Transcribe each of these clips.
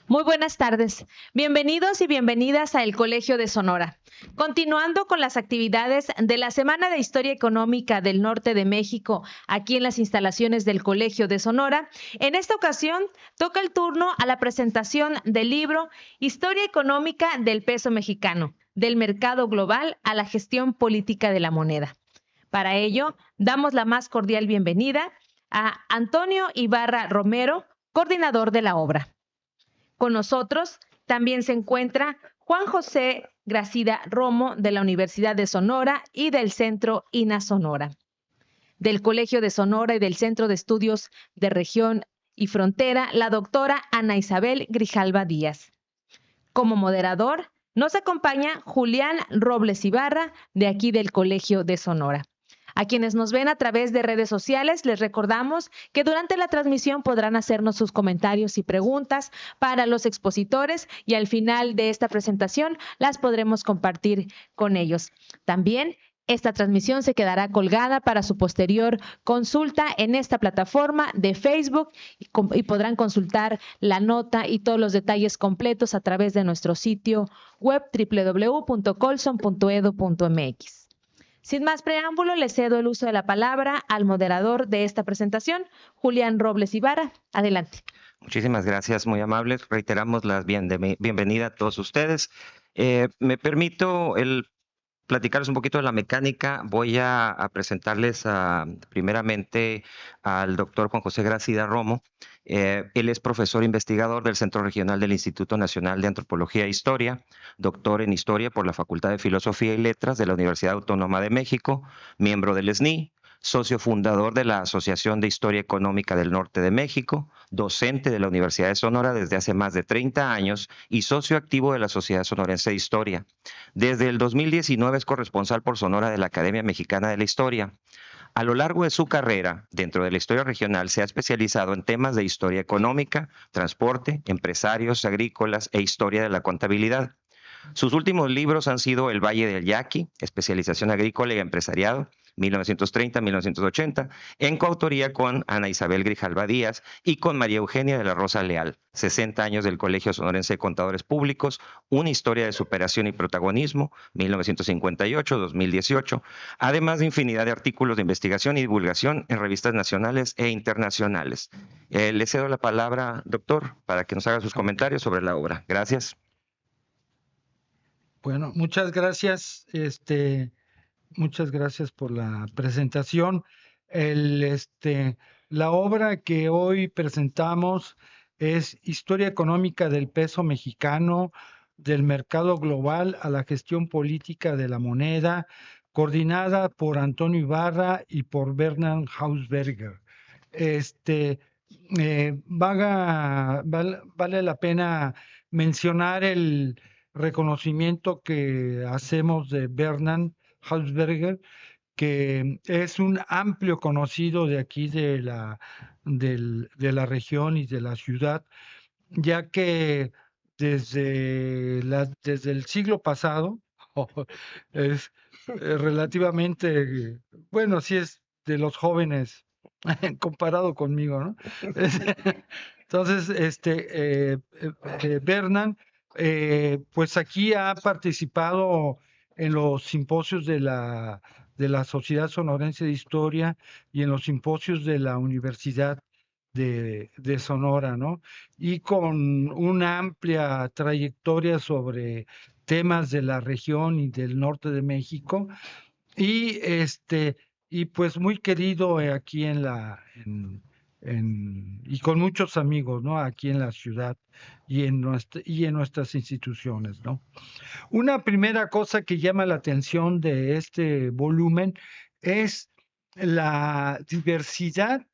Muy buenas tardes. Bienvenidos y bienvenidas a El Colegio de Sonora. Continuando con las actividades de la Semana de Historia Económica del Norte de México, aquí en las instalaciones del Colegio de Sonora, en esta ocasión toca el turno a la presentación del libro Historia Económica del Peso Mexicano, del mercado global a la gestión política de la moneda. Para ello, damos la más cordial bienvenida a Antonio Ibarra Romero, coordinador de la obra. Con nosotros también se encuentra Juan José Gracida Romo de la Universidad de Sonora y del Centro INA Sonora. Del Colegio de Sonora y del Centro de Estudios de Región y Frontera, la doctora Ana Isabel Grijalva Díaz. Como moderador nos acompaña Julián Robles Ibarra, de aquí del Colegio de Sonora. A quienes nos ven a través de redes sociales, les recordamos que durante la transmisión podrán hacernos sus comentarios y preguntas para los expositores y al final de esta presentación las podremos compartir con ellos. También esta transmisión se quedará colgada para su posterior consulta en esta plataforma de Facebook y podrán consultar la nota y todos los detalles completos a través de nuestro sitio web www.colson.edu.mx. Sin más preámbulo, le cedo el uso de la palabra al moderador de esta presentación, Julián Robles Ibarra. Adelante. Muchísimas gracias, muy amables. Reiteramos la bienvenida a todos ustedes. Me permito platicarles un poquito de la mecánica. Voy a presentarles primeramente al doctor Juan José Gracida Romo. Él es profesor investigador del Centro Regional del Instituto Nacional de Antropología e Historia, doctor en Historia por la Facultad de Filosofía y Letras de la Universidad Autónoma de México, miembro del SNI, socio fundador de la Asociación de Historia Económica del Norte de México, docente de la Universidad de Sonora desde hace más de 30 años y socio activo de la Sociedad Sonorense de Historia. Desde el 2019 es corresponsal por Sonora de la Academia Mexicana de la Historia. A lo largo de su carrera, dentro de la historia regional, se ha especializado en temas de historia económica, transporte, empresarios agrícolas e historia de la contabilidad. Sus últimos libros han sido El Valle del Yaqui, especialización agrícola y empresariado, 1930-1980, en coautoría con Ana Isabel Grijalva Díaz y con María Eugenia de la Rosa Leal, 60 años del Colegio Sonorense de Contadores Públicos, una historia de superación y protagonismo, 1958-2018, además de infinidad de artículos de investigación y divulgación en revistas nacionales e internacionales. Le cedo la palabra, doctor, para que nos haga sus comentarios sobre la obra. Gracias. Bueno, muchas gracias. Muchas gracias por la presentación. La obra que hoy presentamos es Historia Económica del Peso Mexicano, del mercado global a la gestión política de la moneda, coordinada por Antonio Ibarra y por Bernard Hausberger. Vale la pena mencionar el reconocimiento que hacemos de Bernard Hausberger, que es un amplio conocido de aquí de la región y de la ciudad, ya que desde el siglo pasado es relativamente, bueno, sí es de los jóvenes comparado conmigo, ¿no? Entonces, Bernard, pues aquí ha participado en los simposios de la Sociedad Sonorense de Historia y en los simposios de la Universidad de Sonora, ¿no? Y con una amplia trayectoria sobre temas de la región y del norte de México, y y pues muy querido aquí y con muchos amigos, ¿no? Aquí en la ciudad y en nuestras instituciones, ¿no? Una primera cosa que llama la atención de este volumen es la diversidad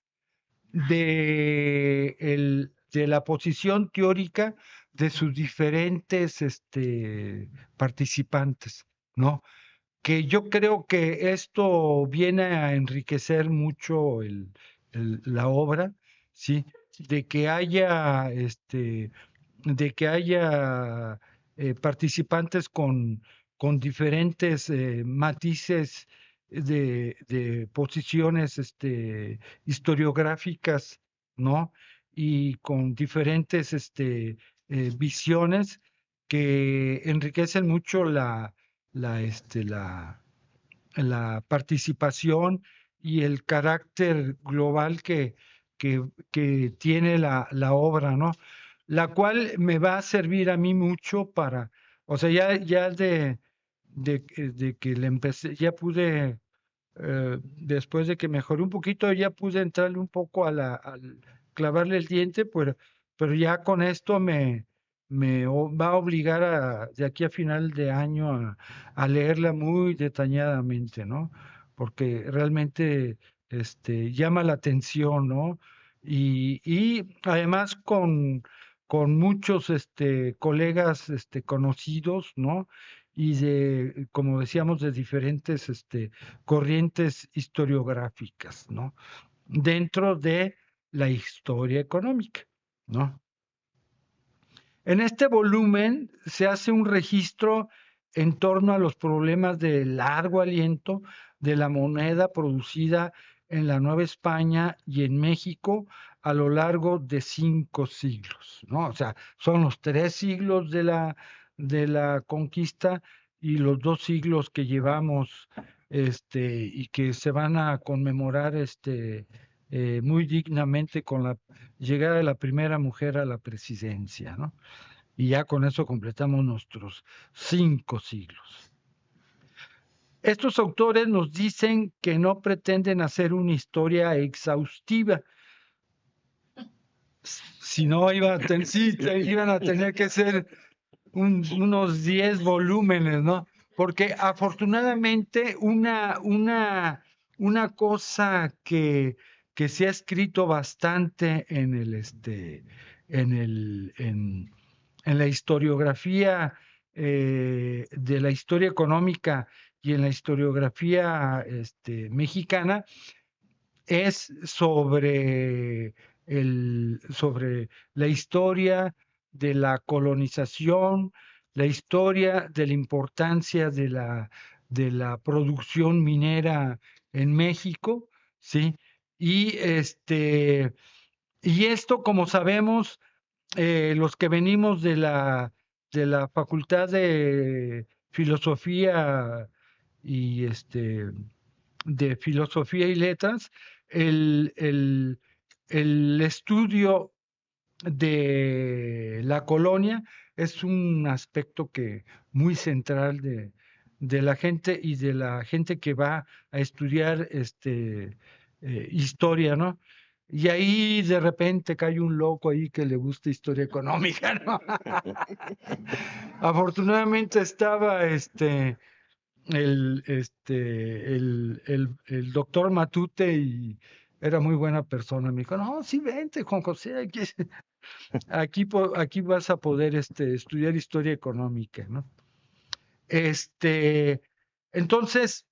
de la posición teórica de sus diferentes participantes, ¿no? Que yo creo que esto viene a enriquecer mucho la obra, ¿sí? De que haya, participantes con diferentes matices de posiciones historiográficas, ¿no? Y con diferentes visiones que enriquecen mucho la participación y el carácter global que tiene la obra, ¿no? La cual me va a servir a mí mucho para, o sea, ya de que le empecé, ya pude, después de que mejoré un poquito, ya pude entrarle un poco al clavarle el diente, pero ya con esto va a obligar de aquí a final de año a leerla muy detalladamente, ¿no? Porque realmente llama la atención, ¿no? Y además con muchos colegas conocidos, ¿no? Y como decíamos, de diferentes corrientes historiográficas, ¿no? Dentro de la historia económica, ¿no? En este volumen se hace un registro en torno a los problemas de largo aliento de la moneda producida en la Nueva España y en México a lo largo de 5 siglos, ¿no? O sea, son los 3 siglos de la conquista y los 2 siglos que llevamos y que se van a conmemorar muy dignamente con la llegada de la primera mujer a la presidencia, ¿no? Y ya con eso completamos nuestros 5 siglos. Estos autores nos dicen que no pretenden hacer una historia exhaustiva, si no iban a tener que ser unos 10 volúmenes, ¿no? Porque afortunadamente una cosa que se ha escrito bastante en la historiografía de la historia económica y en la historiografía mexicana es sobre la historia de la colonización, la historia de la importancia de la producción minera en México, ¿sí? Y esto, como sabemos, los que venimos de la Facultad de Filosofía y de Filosofía y Letras, el, el, el estudio de la colonia es un aspecto muy central de la gente y de la gente que va a estudiar historia, ¿no? Y ahí de repente cae un loco ahí que le gusta historia económica, ¿no? Afortunadamente estaba el doctor Matute y era muy buena persona. Me dijo, no, sí, vente, Juan José, aquí vas a poder estudiar historia económica, ¿no? Entonces,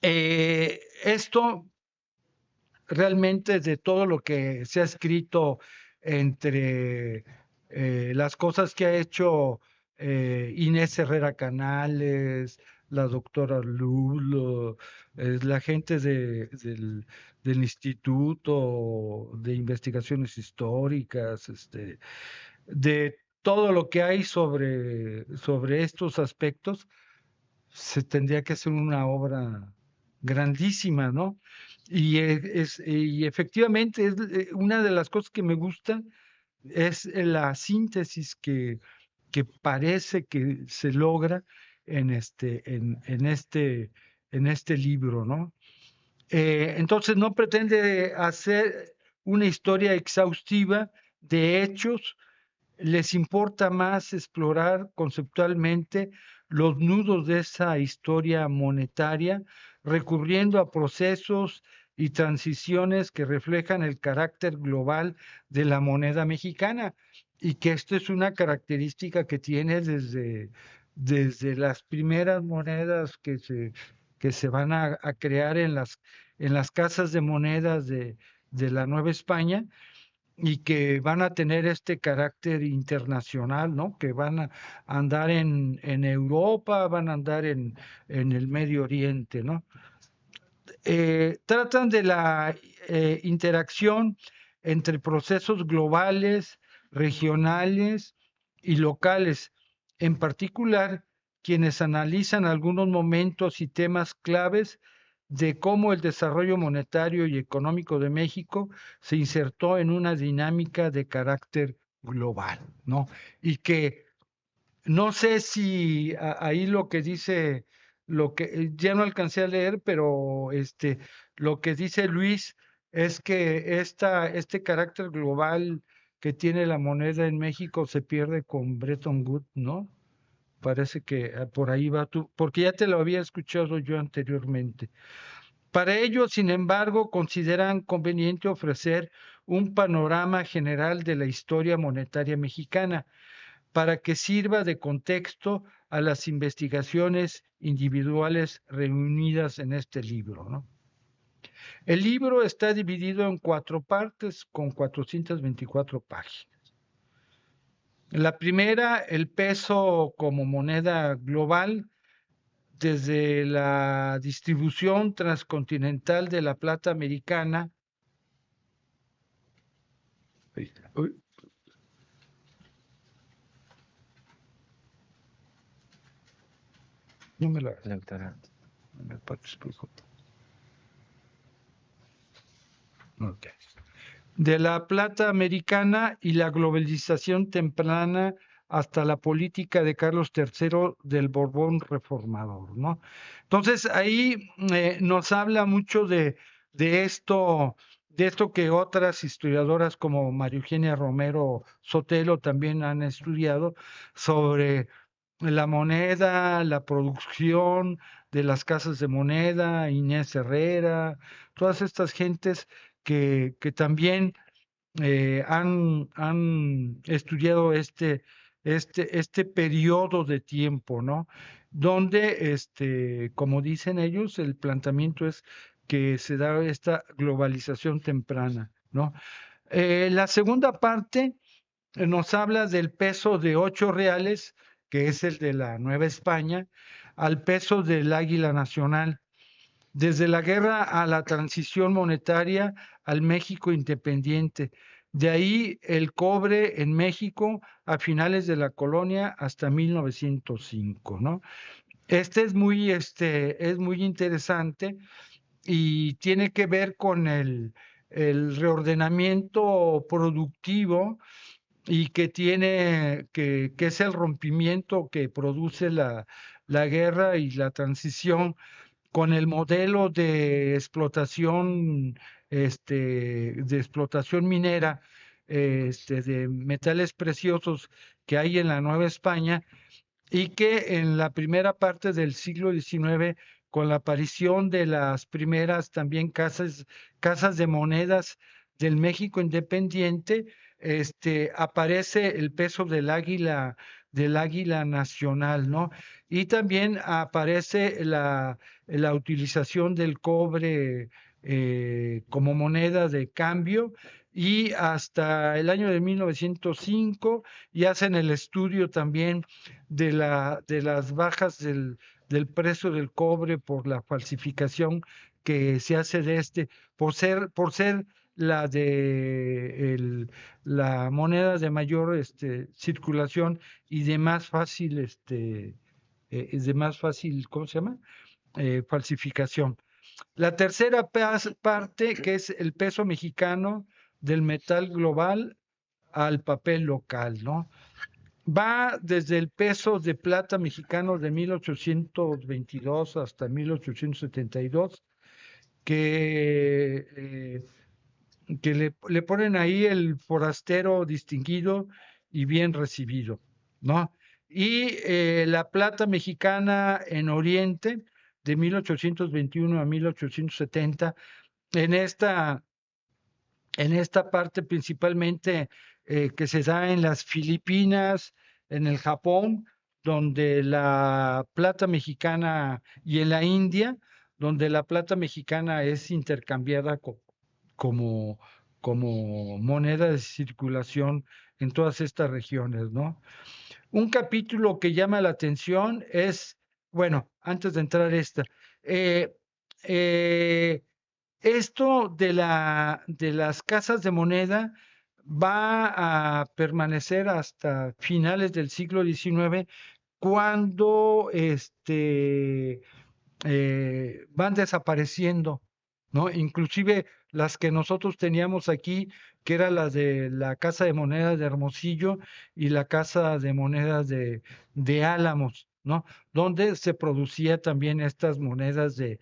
esto realmente de todo lo que se ha escrito entre las cosas que ha hecho Inés Herrera Canales, la doctora Lulo, la gente del Instituto de Investigaciones Históricas, de todo lo que hay sobre estos aspectos, se tendría que hacer una obra grandísima, ¿no? Y efectivamente una de las cosas que me gusta es la síntesis que parece que se logra en este libro, ¿no? Entonces no pretende hacer una historia exhaustiva de hechos, les importa más explorar conceptualmente los nudos de esa historia monetaria, recurriendo a procesos y transiciones que reflejan el carácter global de la moneda mexicana, y que esto es una característica que tiene desde las primeras monedas que se van a crear en las casas de monedas de la Nueva España, y que van a tener este carácter internacional, ¿no? Que van a andar en Europa, van a andar en el Medio Oriente, ¿no? Tratan de la interacción entre procesos globales, regionales y locales, en particular quienes analizan algunos momentos y temas claves de cómo el desarrollo monetario y económico de México se insertó en una dinámica de carácter global, ¿no? Y que no sé si ahí lo que dice, lo que ya no alcancé a leer, pero lo que dice Luis es que este carácter global que tiene la moneda en México se pierde con Bretton Woods, ¿no? Parece que por ahí va tú, porque ya te lo había escuchado yo anteriormente. Para ello, sin embargo, consideran conveniente ofrecer un panorama general de la historia monetaria mexicana para que sirva de contexto a las investigaciones individuales reunidas en este libro, ¿no? El libro está dividido en 4 partes con 424 páginas. La primera, el peso como moneda global, desde la distribución transcontinental de la plata americana. Uy, no me la okay. De la plata americana y la globalización temprana hasta la política de Carlos III del Borbón reformador, ¿no? Entonces ahí nos habla mucho de esto que otras historiadoras como María Eugenia Romero Sotelo también han estudiado sobre la moneda, la producción de las casas de moneda, Inés Herrera, todas estas gentes que también han estudiado este periodo de tiempo, ¿no? Donde, como dicen ellos, el planteamiento es que se da esta globalización temprana, ¿no? La segunda parte nos habla del peso de 8 reales, que es el de la Nueva España, al peso del águila nacional. Desde la guerra a la transición monetaria al México independiente. De ahí el cobre en México a finales de la colonia hasta 1905, ¿no? Es muy interesante y tiene que ver con el reordenamiento productivo y que es el rompimiento que produce la guerra y la transición con el modelo de explotación minera, de metales preciosos que hay en la Nueva España y que en la primera parte del siglo XIX, con la aparición de las primeras también casas de monedas del México independiente, aparece el peso del águila nacional, ¿no? Y también aparece la utilización del cobre como moneda de cambio y hasta el año de 1905 y hacen el estudio también de las bajas del precio del cobre por la falsificación que se hace de por ser la moneda de mayor circulación y de más fácil ¿cómo se llama? Falsificación. La tercera parte, que es el peso mexicano del metal global al papel local, ¿no? Va desde el peso de plata mexicano de 1822 hasta 1872, que le ponen ahí el forastero distinguido y bien recibido, ¿no? Y la plata mexicana en Oriente de 1821 a 1870, en esta, en esta parte principalmente que se da en las Filipinas, en el Japón, donde la plata mexicana y en la India, donde la plata mexicana es intercambiada como, como moneda de circulación en todas estas regiones, ¿no? Un capítulo que llama la atención es, bueno, antes de entrar eh, eh, esto de las casas de moneda va a permanecer hasta finales del siglo XIX, cuando van desapareciendo, ¿no? Inclusive las que nosotros teníamos aquí, que era la de la Casa de Monedas de Hermosillo y la Casa de Monedas de Álamos, ¿no? Donde se producía también estas monedas de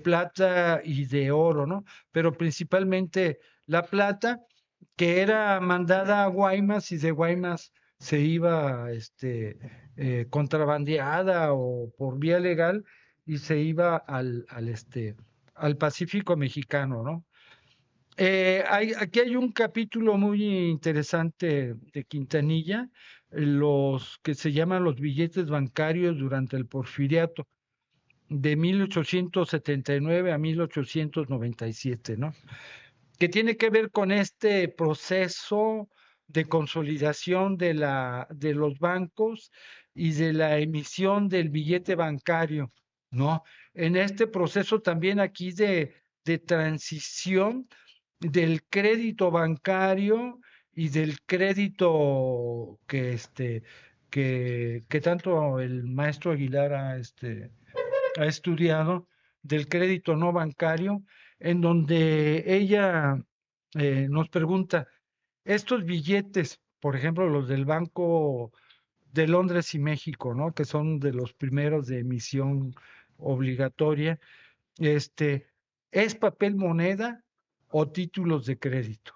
plata y de oro, ¿no? Pero principalmente la plata, que era mandada a Guaymas, y de Guaymas se iba contrabandeada o por vía legal, y se iba al Pacífico mexicano, ¿no? Aquí hay un capítulo muy interesante de Quintanilla, los que se llaman los billetes bancarios durante el Porfiriato, de 1879 a 1897, ¿no? Que tiene que ver con este proceso de consolidación de los bancos y de la emisión del billete bancario, ¿no? En este proceso también aquí de transición del crédito bancario y del crédito que tanto el maestro Aguilar ha estudiado, del crédito no bancario, en donde ella nos pregunta, estos billetes, por ejemplo, los del Banco de Londres y México, ¿no? Que son de los primeros de emisión obligatoria, ¿es papel moneda o títulos de crédito?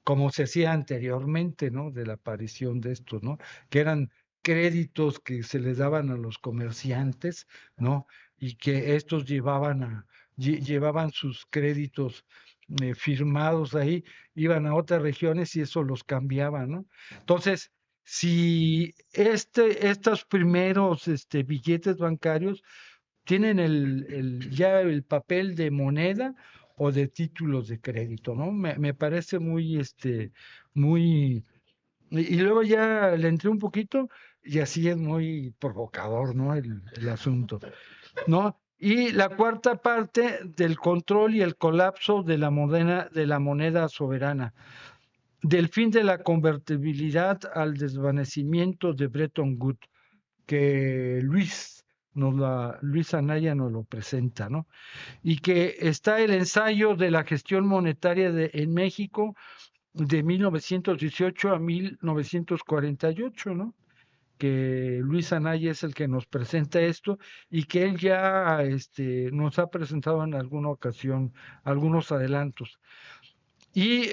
Como se hacía anteriormente, ¿no? De la aparición de estos, ¿no? Que eran créditos que se les daban a los comerciantes, ¿no? Y que estos llevaban sus créditos firmados ahí, iban a otras regiones y eso los cambiaban, ¿no? Entonces, si estos primeros billetes bancarios tienen ya el papel de moneda o de títulos de crédito, ¿no? Me parece muy, y luego ya le entré un poquito y así es muy provocador, ¿no? El asunto, ¿no? Y la cuarta parte del control y el colapso de la moneda soberana, del fin de la convertibilidad al desvanecimiento de Bretton Woods, que Luis Anaya nos lo presenta, ¿no? Y que está el ensayo de la gestión monetaria en México de 1918 a 1948, ¿no? Que Luis Anaya es el que nos presenta esto y que él ya nos ha presentado en alguna ocasión algunos adelantos. Y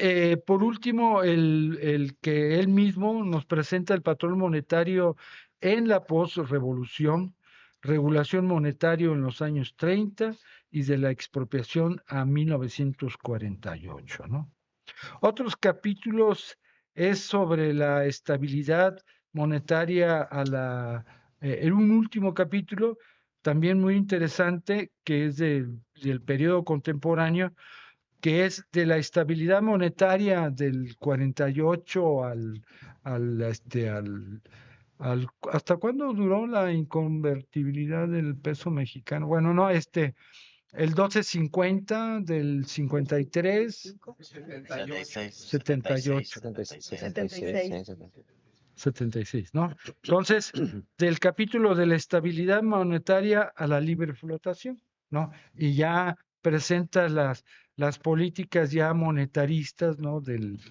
por último, el que él mismo nos presenta el patrón monetario en la posrevolución, regulación monetaria en los años 30 y de la expropiación a 1948, ¿no? Otros capítulos es sobre la estabilidad monetaria en un último capítulo, también muy interesante, que es del periodo contemporáneo, que es de la estabilidad monetaria del 48 ¿hasta cuándo duró la inconvertibilidad del peso mexicano? Bueno, no, el 1250 del 53, 78, 76, ¿no? Entonces, del capítulo de la estabilidad monetaria a la libre flotación, ¿no? Y ya presenta las políticas ya monetaristas, ¿no? Del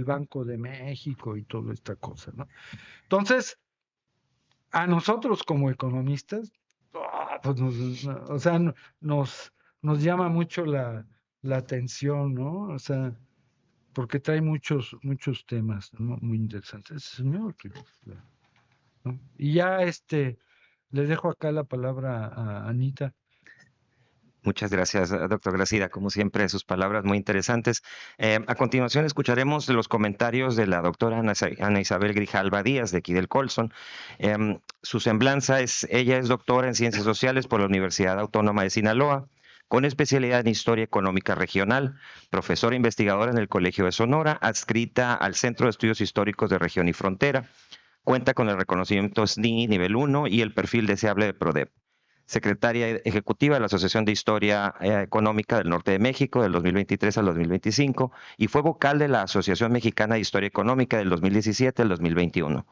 Banco de México y toda esta cosa, ¿no? Entonces, a nosotros como economistas, pues nos llama mucho la atención, ¿no? O sea, porque trae muchos temas, ¿no? Muy interesantes. Señor, ¿no? Y ya le dejo acá la palabra a Anita. Muchas gracias, doctor Gracida. Como siempre, sus palabras muy interesantes. A continuación, escucharemos los comentarios de la doctora Ana Isabel Grijalva Díaz, de aquí del Colson. Su semblanza ella es doctora en Ciencias Sociales por la Universidad Autónoma de Sinaloa, con especialidad en Historia Económica Regional, profesora investigadora en el Colegio de Sonora, adscrita al Centro de Estudios Históricos de Región y Frontera. Cuenta con el reconocimiento SNI nivel 1 y el perfil deseable de PRODEP. secretaria ejecutiva de la Asociación de Historia Económica del Norte de México del 2023 al 2025 y fue vocal de la Asociación Mexicana de Historia Económica del 2017 al 2021.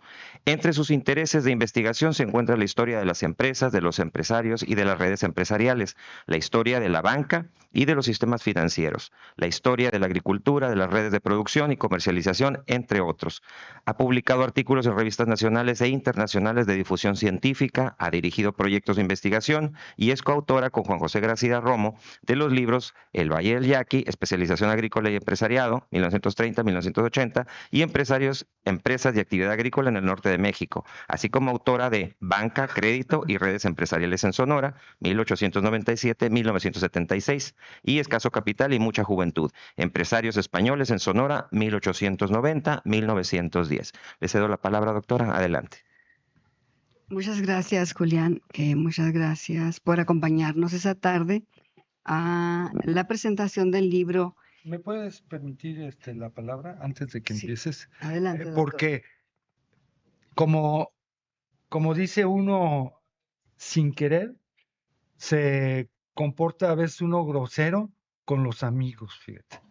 Entre sus intereses de investigación se encuentra la historia de las empresas, de los empresarios y de las redes empresariales, la historia de la banca y de los sistemas financieros, la historia de la agricultura, de las redes de producción y comercialización, entre otros. Ha publicado artículos en revistas nacionales e internacionales de difusión científica, ha dirigido proyectos de investigación y es coautora con Juan José Gracida Romo de los libros El Valle del Yaqui, Especialización Agrícola y Empresariado, 1930-1980, y Empresas y Actividad Agrícola en el Norte de México, así como autora de Banca, Crédito y Redes Empresariales en Sonora, 1897-1976, y Escaso Capital y Mucha Juventud, Empresarios Españoles en Sonora, 1890-1910. Le cedo la palabra, doctora. Adelante. Muchas gracias, Julián. Muchas gracias por acompañarnos esta tarde a la presentación del libro. ¿Me puedes permitir la palabra antes de que empieces? Adelante, Porque como dice uno sin querer, se comporta a veces uno grosero con los amigos, fíjate.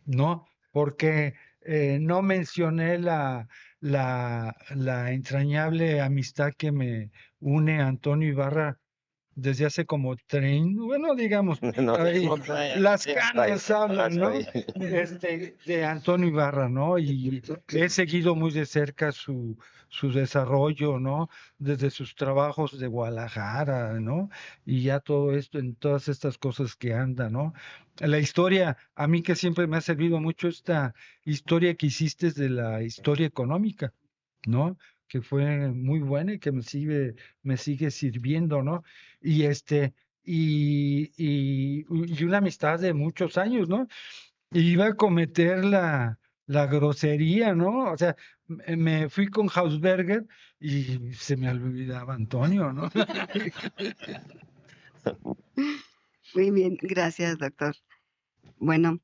¿No? Porque no mencioné la entrañable amistad que me une a Antonio Ibarra desde hace como 30, bueno, digamos, las canas hablan, ¿no? De Antonio Ibarra, ¿no? Y he seguido muy de cerca su desarrollo, ¿no? Desde sus trabajos de Guadalajara, ¿no? Y ya todo esto, en todas estas cosas que anda, ¿no? La historia, a mí que siempre me ha servido mucho esta historia que hiciste de la historia económica, ¿no? Que fue muy buena y que me sigue sirviendo, ¿no? Y y una amistad de muchos años, ¿no? Y iba a cometer la grosería, ¿no? O sea, me fui con Hausberger y se me olvidaba Antonio, ¿no? Muy bien, gracias, doctor. Bueno,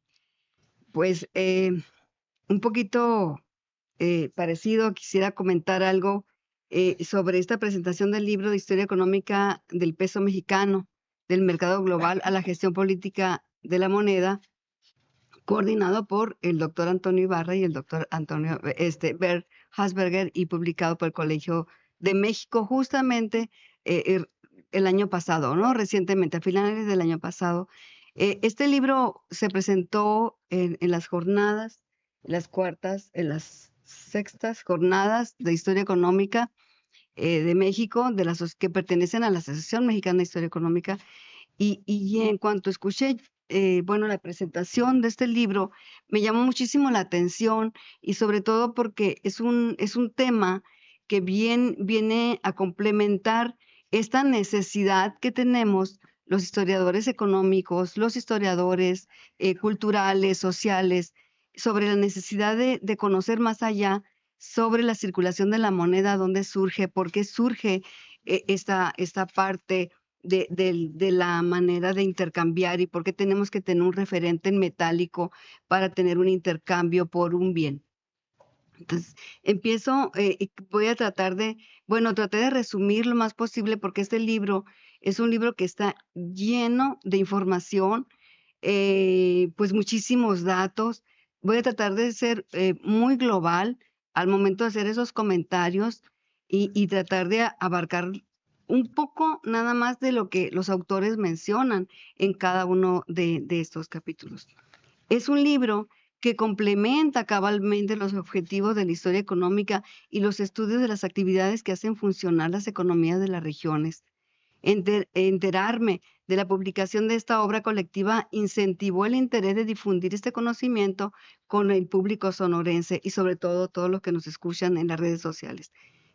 pues un poquito parecido, quisiera comentar algo sobre esta presentación del libro de Historia Económica del Peso Mexicano, del mercado global a la gestión política de la moneda, coordinado por el doctor Antonio Ibarra y el doctor Antonio Bert Hasberger y publicado por el Colegio de México justamente el año pasado, ¿no? Recientemente, a finales del año pasado. Este libro se presentó en las jornadas, en las cuartas, en las sextas jornadas de Historia Económica de México, que pertenecen a la Asociación Mexicana de Historia Económica. Y en cuanto escuché, bueno, la presentación de este libro, me llamó muchísimo la atención y sobre todo porque es un tema que viene a complementar esta necesidad que tenemos los historiadores económicos, los historiadores culturales, sociales, sobre la necesidad de conocer más allá sobre la circulación de la moneda, dónde surge, por qué surge esta parte de la manera de intercambiar y por qué tenemos que tener un referente en metálico para tener un intercambio por un bien. Entonces, empiezo, voy a tratar traté de resumir lo más posible porque este libro es un libro que está lleno de información, pues muchísimos datos. Voy a tratar de ser muy global al momento de hacer esos comentarios y tratar de abarcar un poco nada más de lo que los autores mencionan en cada uno de estos capítulos. Es un libro que complementa cabalmente los objetivos de la historia económica y los estudios de las actividades que hacen funcionar las economías de las regiones. Enterarme de la publicación de esta obra colectiva incentivó el interés de difundir este conocimiento con el público sonorense y sobre todo todos los que nos escuchan en las redes sociales.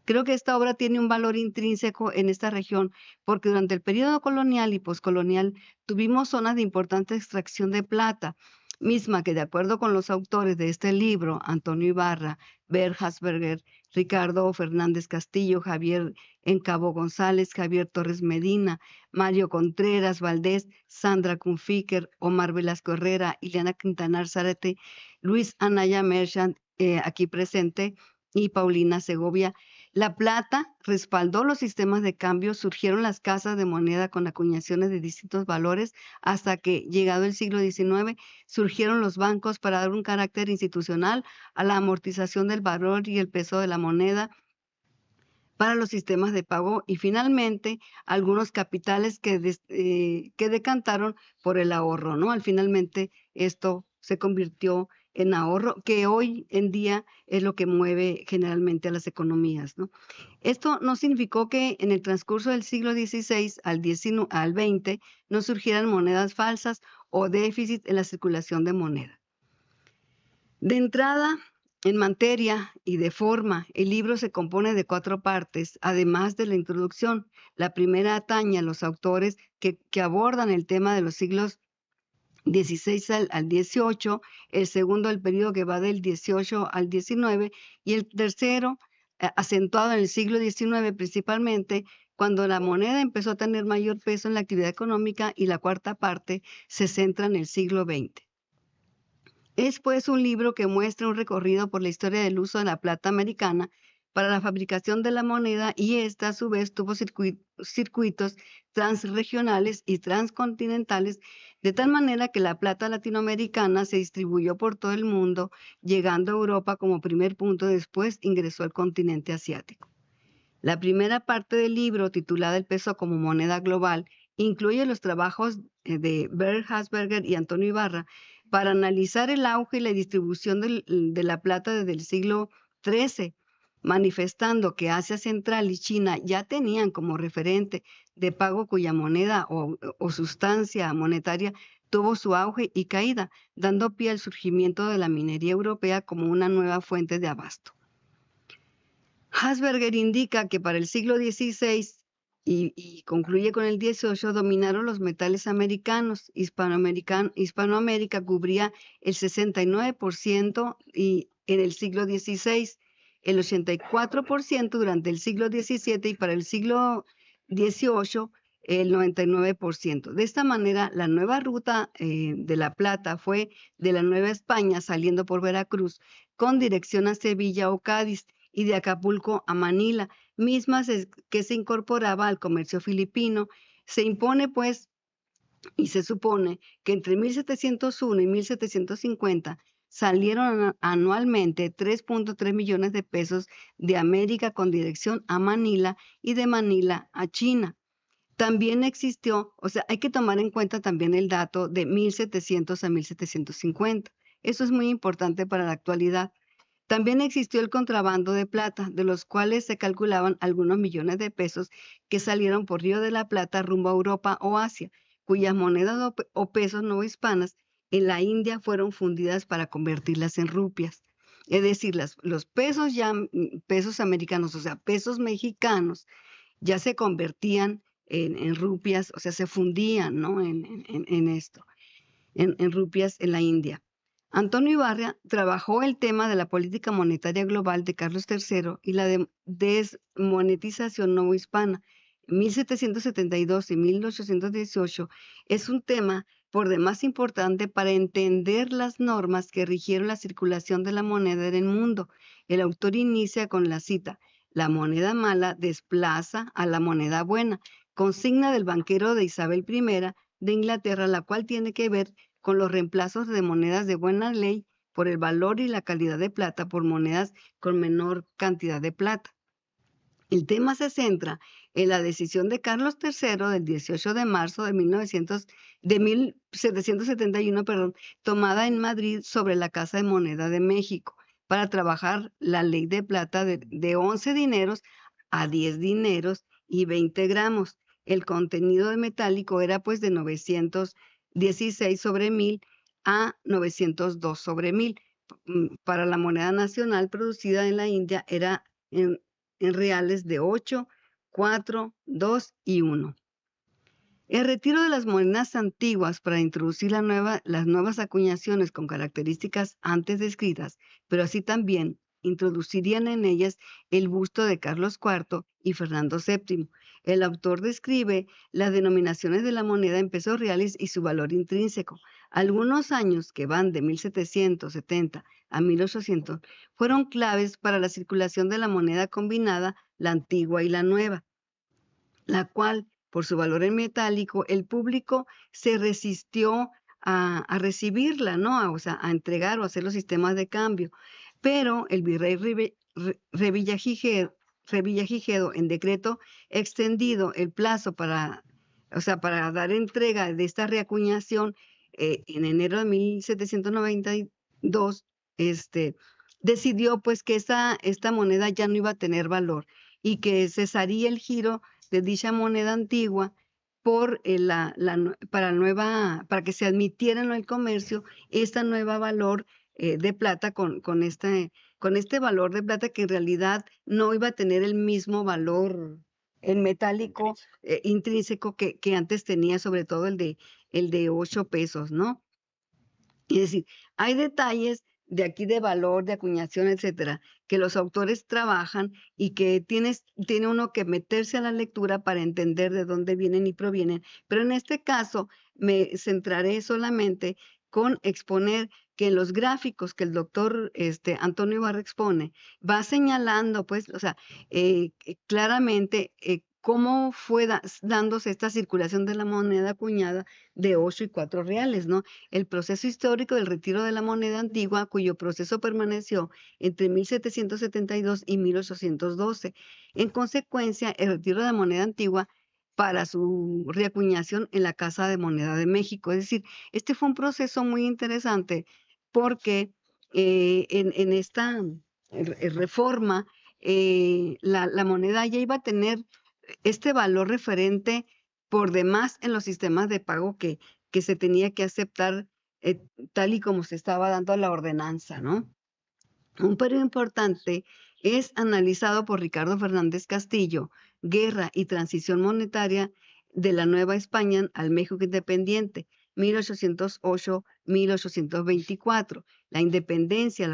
Creo que esta obra tiene un valor intrínseco en esta región porque durante el periodo colonial y poscolonial tuvimos zonas de importante extracción de plata, misma que de acuerdo con los autores de este libro, Antonio Ibarra, Bert Hasberger, Ricardo Fernández Castillo, Javier Encabo González, Javier Torres Medina, Mario Contreras Valdés, Sandra Kunfiker, Omar Velasco Herrera, Ileana Quintanar Zárate, Luis Anaya Merchant, aquí presente, y Paulina Segovia, La plata respaldó los sistemas de cambio, surgieron las casas de moneda con acuñaciones de distintos valores, hasta que, llegado el siglo XIX, surgieron los bancos para dar un carácter institucional a la amortización del valor y el peso de la moneda para los sistemas de pago, y finalmente algunos capitales que decantaron por el ahorro, ¿no? Finalmente esto se convirtió en ahorro, que hoy en día es lo que mueve generalmente a las economías, ¿no? Esto no significó que en el transcurso del siglo XVI al XX no surgieran monedas falsas o déficit en la circulación de moneda. De entrada, en materia y de forma, el libro se compone de 4 partes, además de la introducción. La primera atañe a los autores que abordan el tema de los siglos XVI al XVIII, el segundo el periodo que va del XVIII al XIX, y el tercero acentuado en el siglo XIX principalmente, cuando la moneda empezó a tener mayor peso en la actividad económica, y la cuarta parte se centra en el siglo XX. Es pues un libro que muestra un recorrido por la historia del uso de la plata americana para la fabricación de la moneda, y esta a su vez tuvo circuitos transregionales y transcontinentales, de tal manera que la plata latinoamericana se distribuyó por todo el mundo, llegando a Europa como primer punto, después ingresó al continente asiático. La primera parte del libro, titulada El peso como moneda global, incluye los trabajos de Bert Hassberger y Antonio Ibarra para analizar el auge y la distribución de la plata desde el siglo XIII, manifestando que Asia Central y China ya tenían como referente de pago cuya moneda o sustancia monetaria tuvo su auge y caída, dando pie al surgimiento de la minería europea como una nueva fuente de abasto. Hassberger indica que para el siglo XVI y concluye con el XVIII, dominaron los metales americanos. Hispanoamérica cubría el 69% y en el siglo XVI, el 84% durante el siglo XVII, y para el siglo XVIII el 99%. De esta manera, la nueva ruta de la plata fue de la Nueva España, saliendo por Veracruz, con dirección a Sevilla o Cádiz, y de Acapulco a Manila, mismas que se incorporaba al comercio filipino. Se impone, pues, y se supone que entre 1701 y 1750 salieron anualmente 3.3 millones de pesos de América con dirección a Manila y de Manila a China. También existió, hay que tomar en cuenta también el dato de 1700 a 1750. Eso es muy importante para la actualidad. También existió el contrabando de plata, de los cuales se calculaban algunos millones de pesos que salieron por Río de la Plata rumbo a Europa o Asia, cuyas monedas o pesos novohispanas en la India fueron fundidas para convertirlas en rupias. Es decir, los pesos pesos americanos, pesos mexicanos, ya se convertían en rupias, se fundían, ¿no? en rupias en la India. Antonio Ibarra trabajó el tema de la política monetaria global de Carlos III y la desmonetización novohispana. 1772 y 1818 es un tema por demás importante para entender las normas que rigieron la circulación de la moneda en el mundo. El autor inicia con la cita: "La moneda mala desplaza a la moneda buena", consigna del banquero de Isabel I de Inglaterra, la cual tiene que ver con los reemplazos de monedas de buena ley por el valor y la calidad de plata por monedas con menor cantidad de plata. El tema se centra en la decisión de Carlos III del 18 de marzo de 1771, tomada en Madrid sobre la Casa de Moneda de México, para trabajar la ley de plata de 11 dineros a 10 dineros y 20 gramos. El contenido de metálico era pues de 916 sobre 1000 a 902 sobre 1000. Para la moneda nacional producida en la India era en reales de 8, 4, 2 y 1. El retiro de las monedas antiguas para introducir las nuevas acuñaciones con características antes descritas, pero así también introducirían en ellas el busto de Carlos IV y Fernando VII. el autor describe las denominaciones de la moneda en pesos reales y su valor intrínseco. Algunos años, que van de 1770 a 1800, fueron claves para la circulación de la moneda combinada, la antigua y la nueva, la cual, por su valor en metálico, el público se resistió a recibirla, ¿no? O sea, a entregar o hacer los sistemas de cambio. Pero el virrey Revillagigedo, en decreto extendido el plazo para, o sea, para dar entrega de esta reacuñación en enero de 1792, decidió pues que esta moneda ya no iba a tener valor y que cesaría el giro de dicha moneda antigua por para que se admitiera en el comercio esta nueva valor de plata con este valor de plata que en realidad no iba a tener el mismo valor en metálico intrínseco que antes tenía, sobre todo el de 8 pesos, ¿no? Es decir, hay detalles de aquí de valor, de acuñación, etcétera, que los autores trabajan y que tiene uno que meterse a la lectura para entender de dónde vienen y provienen. Pero en este caso me centraré solamente con exponer que en los gráficos que el doctor Antonio Ibarra expone, va señalando, pues, o sea, claramente cómo fue dándose esta circulación de la moneda acuñada de 8 y 4 reales, ¿no? El proceso histórico del retiro de la moneda antigua, cuyo proceso permaneció entre 1772 y 1812. En consecuencia, el retiro de la moneda antigua para su reacuñación en la Casa de Moneda de México. Es decir, este fue un proceso muy interesante porque en esta reforma la moneda ya iba a tener este valor referente por demás en los sistemas de pago que se tenía que aceptar tal y como se estaba dando la ordenanza, ¿no? Un periodo importante es analizado por Ricardo Fernández Castillo, Guerra y Transición Monetaria de la Nueva España al México Independiente, 1808-1824. La independencia,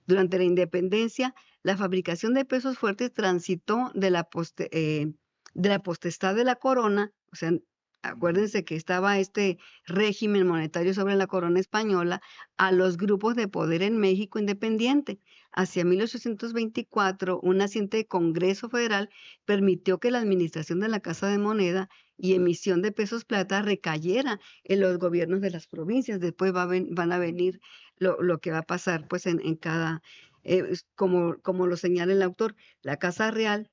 durante la independencia, la fabricación de pesos fuertes transitó de la potestad de la corona, o sea, acuérdense que estaba este régimen monetario sobre la corona española, a los grupos de poder en México independiente. Hacia 1824, un naciente Congreso Federal permitió que la administración de la Casa de Moneda y emisión de pesos plata recayera en los gobiernos de las provincias. Después van a venir lo que va a pasar pues en cada, como lo señala el autor, la Casa Real,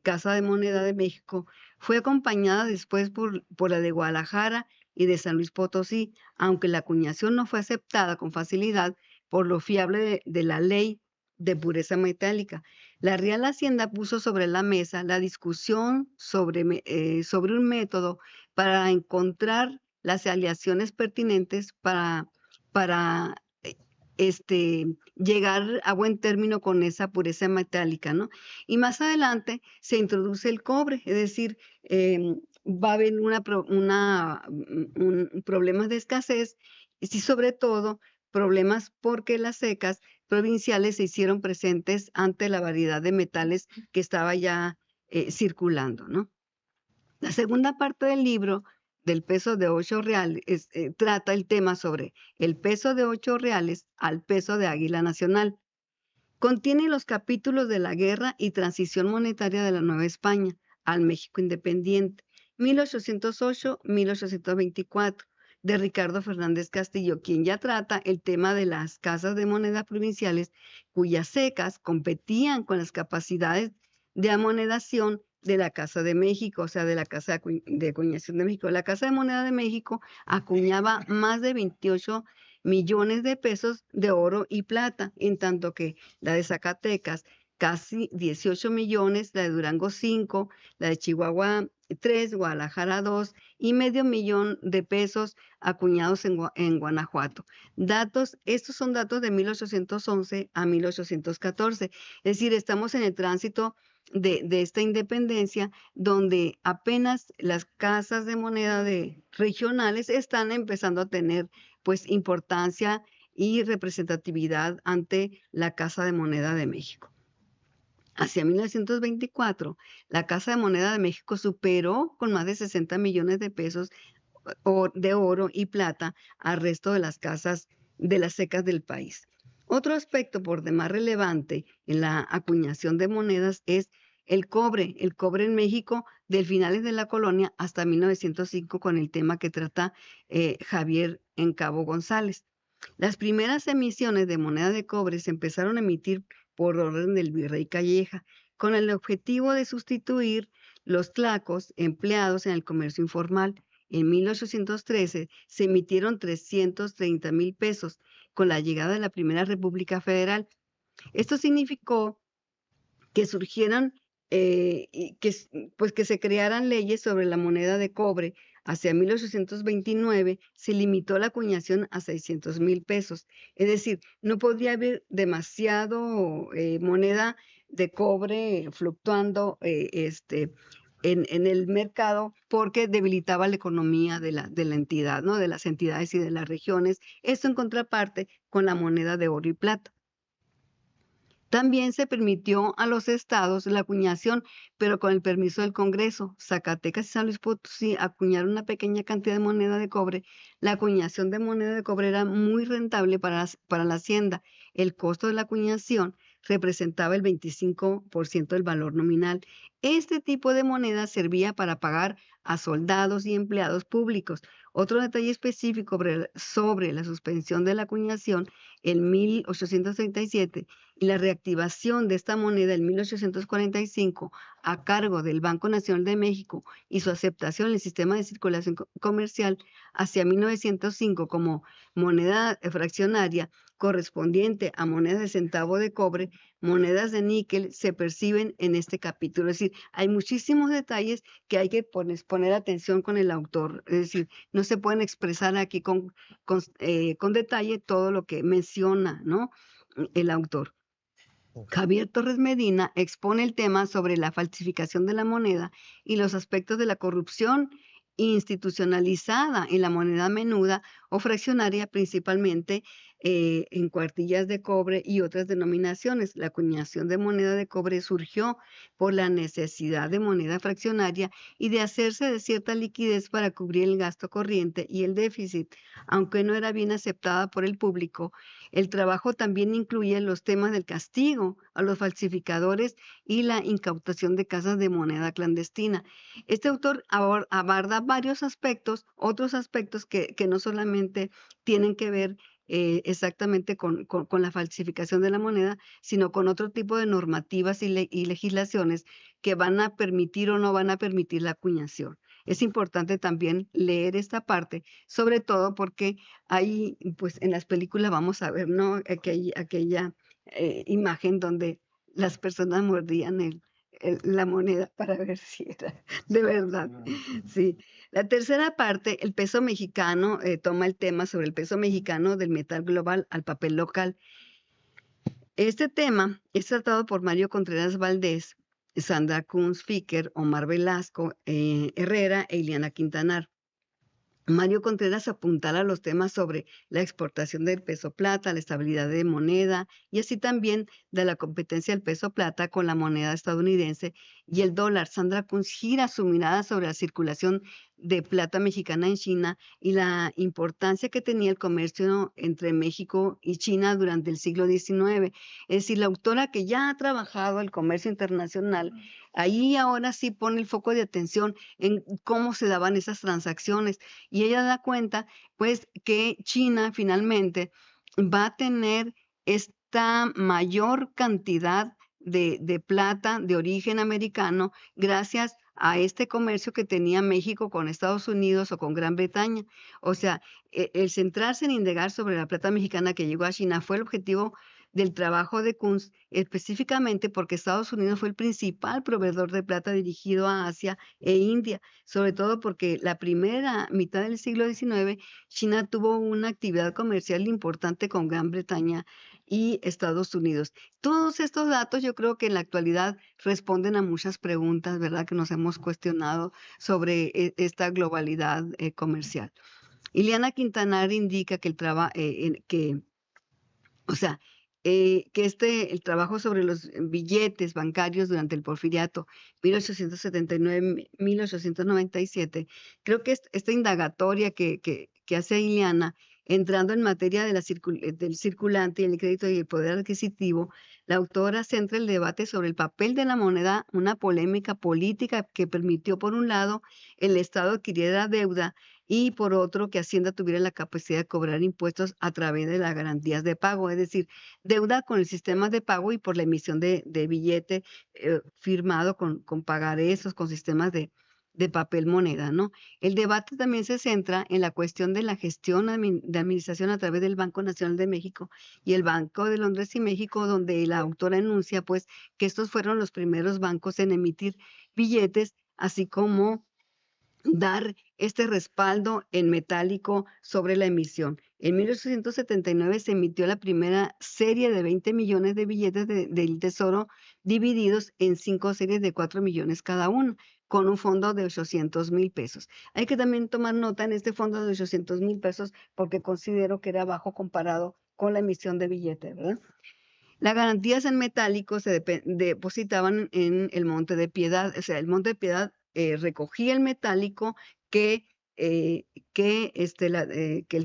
Casa de Moneda de México, fue acompañada después por la de Guadalajara y de San Luis Potosí, aunque la acuñación no fue aceptada con facilidad por lo fiable de la ley de pureza metálica. La Real Hacienda puso sobre la mesa la discusión sobre un método para encontrar las aleaciones pertinentes para llegar a buen término con esa pureza metálica, ¿no? Y más adelante se introduce el cobre, es decir, va a haber problemas de escasez y sobre todo problemas porque las secas provinciales se hicieron presentes ante la variedad de metales que estaba ya circulando, ¿no? La segunda parte del libro del peso de 8 reales trata el tema sobre el peso de 8 reales al peso de Águila Nacional. Contiene los capítulos de la guerra y transición monetaria de la Nueva España al México Independiente, 1808-1824, de Ricardo Fernández Castillo, quien ya trata el tema de las casas de moneda provinciales cuyas secas competían con las capacidades de amonedación de la Casa de México, o sea, de la Casa de Acuñación de México. La Casa de Moneda de México acuñaba más de 28 millones de pesos de oro y plata, en tanto que la de Zacatecas casi 18 millones, la de Durango 5, la de Chihuahua 3, Guadalajara 2 y medio millón de pesos acuñados en Guanajuato. Estos son datos de 1811 a 1814, es decir, estamos en el tránsito de esta independencia, donde apenas las casas de moneda regionales están empezando a tener pues importancia y representatividad ante la Casa de Moneda de México. Hacia 1924, la Casa de Moneda de México superó con más de 60 millones de pesos de oro y plata al resto de las casas de las secas del país. Otro aspecto por demás relevante en la acuñación de monedas es el cobre. El cobre en México del finales de la colonia hasta 1905 con el tema que trata Javier Encabo González. Las primeras emisiones de moneda de cobre se empezaron a emitir por orden del virrey Calleja, con el objetivo de sustituir los tlacos empleados en el comercio informal. En 1813 se emitieron 330,000 pesos con la llegada de la Primera República Federal. Esto significó que surgieran, que se crearan leyes sobre la moneda de cobre. Hacia 1829 se limitó la acuñación a 600,000 pesos. Es decir, no podía haber demasiado moneda de cobre fluctuando en el mercado porque debilitaba la economía de la entidad, ¿no? De las entidades y de las regiones. Esto en contraparte con la moneda de oro y plata. También se permitió a los estados la acuñación, pero con el permiso del Congreso. Zacatecas y San Luis Potosí acuñaron una pequeña cantidad de moneda de cobre. La acuñación de moneda de cobre era muy rentable para la hacienda. El costo de la acuñación representaba el 25% del valor nominal. Este tipo de moneda servía para pagar a soldados y empleados públicos. Otro detalle específico sobre la suspensión de la acuñación en 1837 y la reactivación de esta moneda en 1845 a cargo del Banco Nacional de México y su aceptación en el sistema de circulación comercial hacia 1905 como moneda fraccionaria correspondiente a monedas de centavo de cobre, monedas de níquel, se perciben en este capítulo. Es decir, hay muchísimos detalles que hay que poner atención con el autor. Es decir, no se pueden expresar aquí con detalle todo lo que menciona, ¿no?, el autor. Javier Torres Medina expone el tema sobre la falsificación de la moneda y los aspectos de la corrupción institucionalizada en la moneda menuda o fraccionaria, principalmente en cuartillas de cobre y otras denominaciones. La acuñación de moneda de cobre surgió por la necesidad de moneda fraccionaria y de hacerse de cierta liquidez para cubrir el gasto corriente y el déficit. Aunque no era bien aceptada por el público, el trabajo también incluye los temas del castigo a los falsificadores y la incautación de casas de moneda clandestina. Este autor aborda varios aspectos, otros aspectos que no solamente tienen que ver exactamente con la falsificación de la moneda, sino con otro tipo de normativas y legislaciones que van a permitir o no van a permitir la acuñación. Es importante también leer esta parte, sobre todo porque ahí, pues en las películas vamos a ver, ¿no?, aquella imagen donde las personas mordían la moneda para ver si era de verdad. Sí. La tercera parte, el peso mexicano, toma el tema sobre el peso mexicano del metal global al papel local. Este tema es tratado por Mario Contreras Valdés, Sandra Kunz Ficker, Omar Velasco Herrera e Ileana Quintanar. Mario Contreras apuntala los temas sobre la exportación del peso plata, la estabilidad de moneda y así también de la competencia del peso plata con la moneda estadounidense y el dólar. Sandra Kunz gira su mirada sobre la circulación de plata mexicana en China y la importancia que tenía el comercio entre México y China durante el siglo XIX. Es decir, la autora que ya ha trabajado el comercio internacional, ahí ahora sí pone el foco de atención en cómo se daban esas transacciones. Y ella da cuenta, pues, que China finalmente va a tener esta mayor cantidad de plata de origen americano gracias a este comercio que tenía México con Estados Unidos o con Gran Bretaña. O sea, el centrarse en indagar sobre la plata mexicana que llegó a China fue el objetivo del trabajo de Kunz, específicamente porque Estados Unidos fue el principal proveedor de plata dirigido a Asia e India, sobre todo porque la primera mitad del siglo XIX China tuvo una actividad comercial importante con Gran Bretaña y Estados Unidos. Todos estos datos yo creo que en la actualidad responden a muchas preguntas, ¿verdad?, que nos hemos cuestionado sobre esta globalidad comercial. Ileana Quintanar indica que o sea, que el trabajo sobre los billetes bancarios durante el Porfiriato, 1879-1897, creo que esta indagatoria que hace Ileana, entrando en materia de del circulante y el crédito y el poder adquisitivo, la autora centra el debate sobre el papel de la moneda, una polémica política que permitió, por un lado, el Estado adquiriera deuda y, por otro, que Hacienda tuviera la capacidad de cobrar impuestos a través de las garantías de pago, es decir, deuda con el sistema de pago y por la emisión de billete firmado con pagarés, con sistemas de papel moneda, ¿no? El debate también se centra en la cuestión de la gestión de administración a través del Banco Nacional de México y el Banco de Londres y México, donde la autora enuncia, pues, que estos fueron los primeros bancos en emitir billetes, así como dar este respaldo en metálico sobre la emisión. En 1879 se emitió la primera serie de 20 millones de billetes del Tesoro divididos en 5 series de 4 millones cada uno, con un fondo de 800,000 pesos. Hay que también tomar nota en este fondo de 800,000 pesos porque considero que era bajo comparado con la emisión de billetes, ¿verdad? Las garantías en metálico se depositaban en el Monte de Piedad, o sea, el Monte de Piedad recogía el metálico que el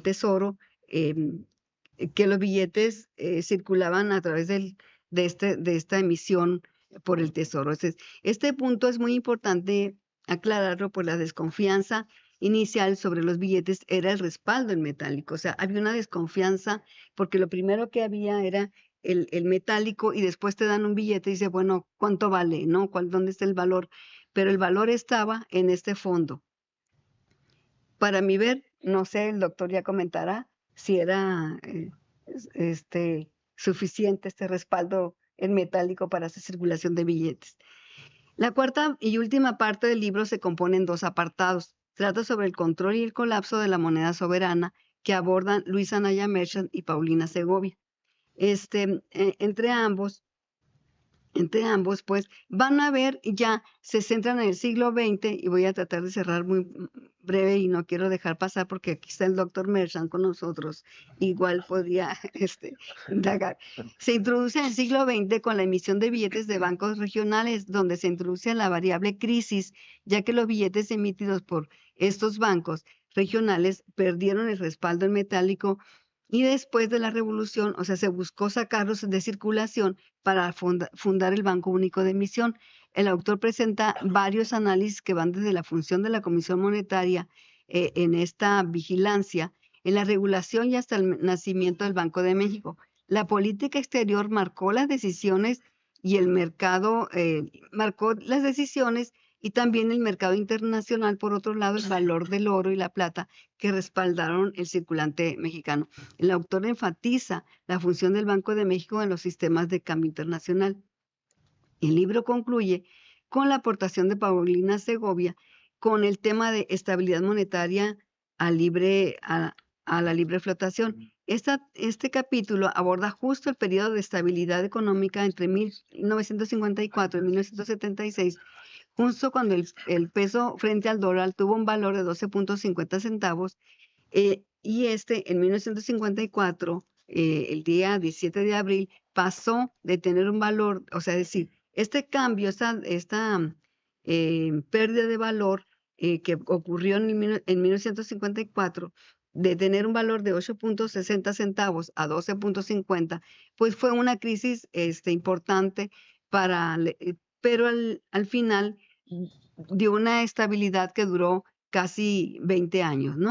Tesoro, que los billetes circulaban a través de esta emisión por el Tesoro. Entonces, este punto es muy importante aclararlo por la desconfianza inicial sobre los billetes era el respaldo en metálico. O sea, había una desconfianza porque lo primero que había era el metálico y después te dan un billete y dice, bueno, ¿cuánto vale? ¿No? ¿Dónde está el valor? Pero el valor estaba en este fondo. Para mi ver, no sé, el doctor ya comentará si era suficiente este respaldo en metálico para esa circulación de billetes. La cuarta y última parte del libro se compone en 2 apartados. Trata sobre el control y el colapso de la moneda soberana que abordan Luis Anaya Merchant y Paulina Segovia. Entre ambos, pues, van a ver, ya se centran en el siglo XX, y voy a tratar de cerrar muy breve y no quiero dejar pasar porque aquí está el doctor Merchant con nosotros, igual podría indagar. Se introduce en el siglo XX con la emisión de billetes de bancos regionales, donde se introduce la variable crisis, ya que los billetes emitidos por estos bancos regionales perdieron el respaldo en metálico. Y después de la revolución, o sea, se buscó sacarlos de circulación para fundar el Banco Único de Emisión. El autor presenta varios análisis que van desde la función de la Comisión Monetaria en esta vigilancia, en la regulación y hasta el nacimiento del Banco de México. La política exterior marcó las decisiones y el mercado marcó las decisiones y también el mercado internacional, por otro lado, el valor del oro y la plata que respaldaron el circulante mexicano. El autor enfatiza la función del Banco de México en los sistemas de cambio internacional. El libro concluye con la aportación de Paulina Segovia con el tema de estabilidad monetaria a la libre flotación. Este capítulo aborda justo el periodo de estabilidad económica entre 1954 y 1976, justo cuando el peso frente al dólar tuvo un valor de 12.50 centavos y en 1954, el día 17 de abril, pasó de tener un valor, o sea, es decir, este cambio, esta pérdida de valor que ocurrió en 1954, de tener un valor de 8.60 centavos a 12.50, pues fue una crisis importante pero al final dio una estabilidad que duró casi 20 años, ¿no?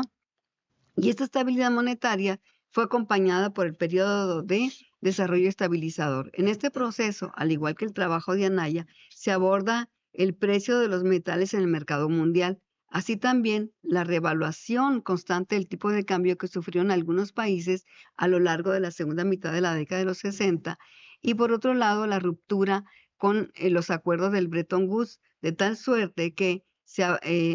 Y esta estabilidad monetaria fue acompañada por el periodo de desarrollo estabilizador. En este proceso, al igual que el trabajo de Anaya, se aborda el precio de los metales en el mercado mundial, así también la revaluación constante del tipo de cambio que sufrieron algunos países a lo largo de la segunda mitad de la década de los 60, y por otro lado, la ruptura con los acuerdos del Bretton Woods, de tal suerte que se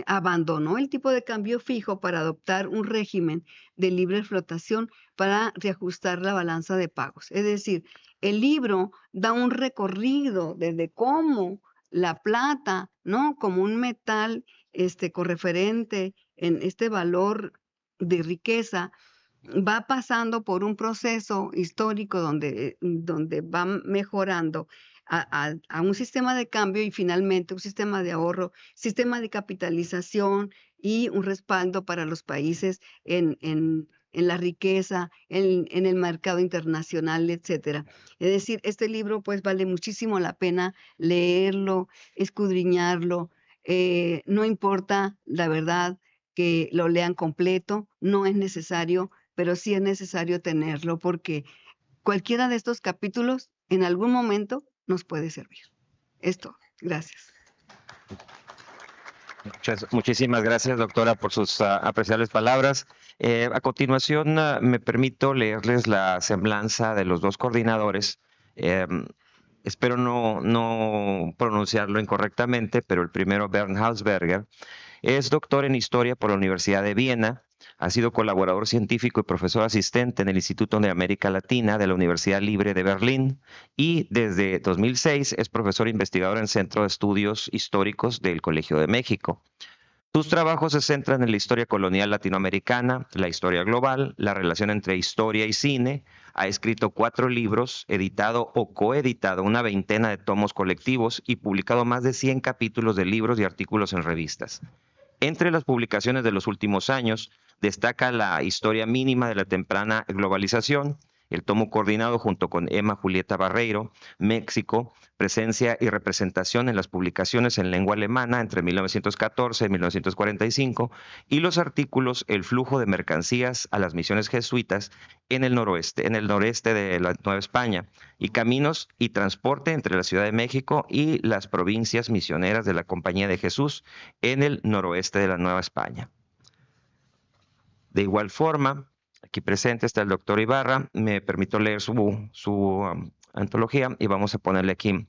abandonó el tipo de cambio fijo para adoptar un régimen de libre flotación para reajustar la balanza de pagos. Es decir, el libro da un recorrido desde cómo la plata, ¿no? Como un metal correferente en este valor de riqueza, va pasando por un proceso histórico donde va mejorando a un sistema de cambio y finalmente un sistema de ahorro, sistema de capitalización y un respaldo para los países en la riqueza, en el mercado internacional, etcétera. Es decir, este libro pues vale muchísimo la pena leerlo, escudriñarlo. No importa, la verdad, que lo lean completo, no es necesario, pero sí es necesario tenerlo porque cualquiera de estos capítulos en algún momento nos puede servir. Esto, gracias. Muchísimas gracias, doctora, por sus apreciables palabras. A continuación, me permito leerles la semblanza de los dos coordinadores. Espero no pronunciarlo incorrectamente, pero el primero, Bernd Hausberger, es doctor en Historia por la Universidad de Viena. Ha sido colaborador científico y profesor asistente en el Instituto de América Latina de la Universidad Libre de Berlín y desde 2006 es profesor investigador en el Centro de Estudios Históricos del Colegio de México. Sus trabajos se centran en la historia colonial latinoamericana, la historia global, la relación entre historia y cine. Ha escrito 4 libros, editado o coeditado una veintena de tomos colectivos y publicado más de 100 capítulos de libros y artículos en revistas. Entre las publicaciones de los últimos años, destaca la historia mínima de la temprana globalización, el tomo coordinado junto con Emma Julieta Barreiro, México, presencia y representación en las publicaciones en lengua alemana entre 1914 y 1945, y los artículos El flujo de mercancías a las misiones jesuitas en el noreste de la Nueva España, y Caminos y transporte entre la Ciudad de México y las provincias misioneras de la Compañía de Jesús en el noroeste de la Nueva España. De igual forma, aquí presente está el doctor Ibarra. Me permito leer su antología y vamos a ponerle aquí.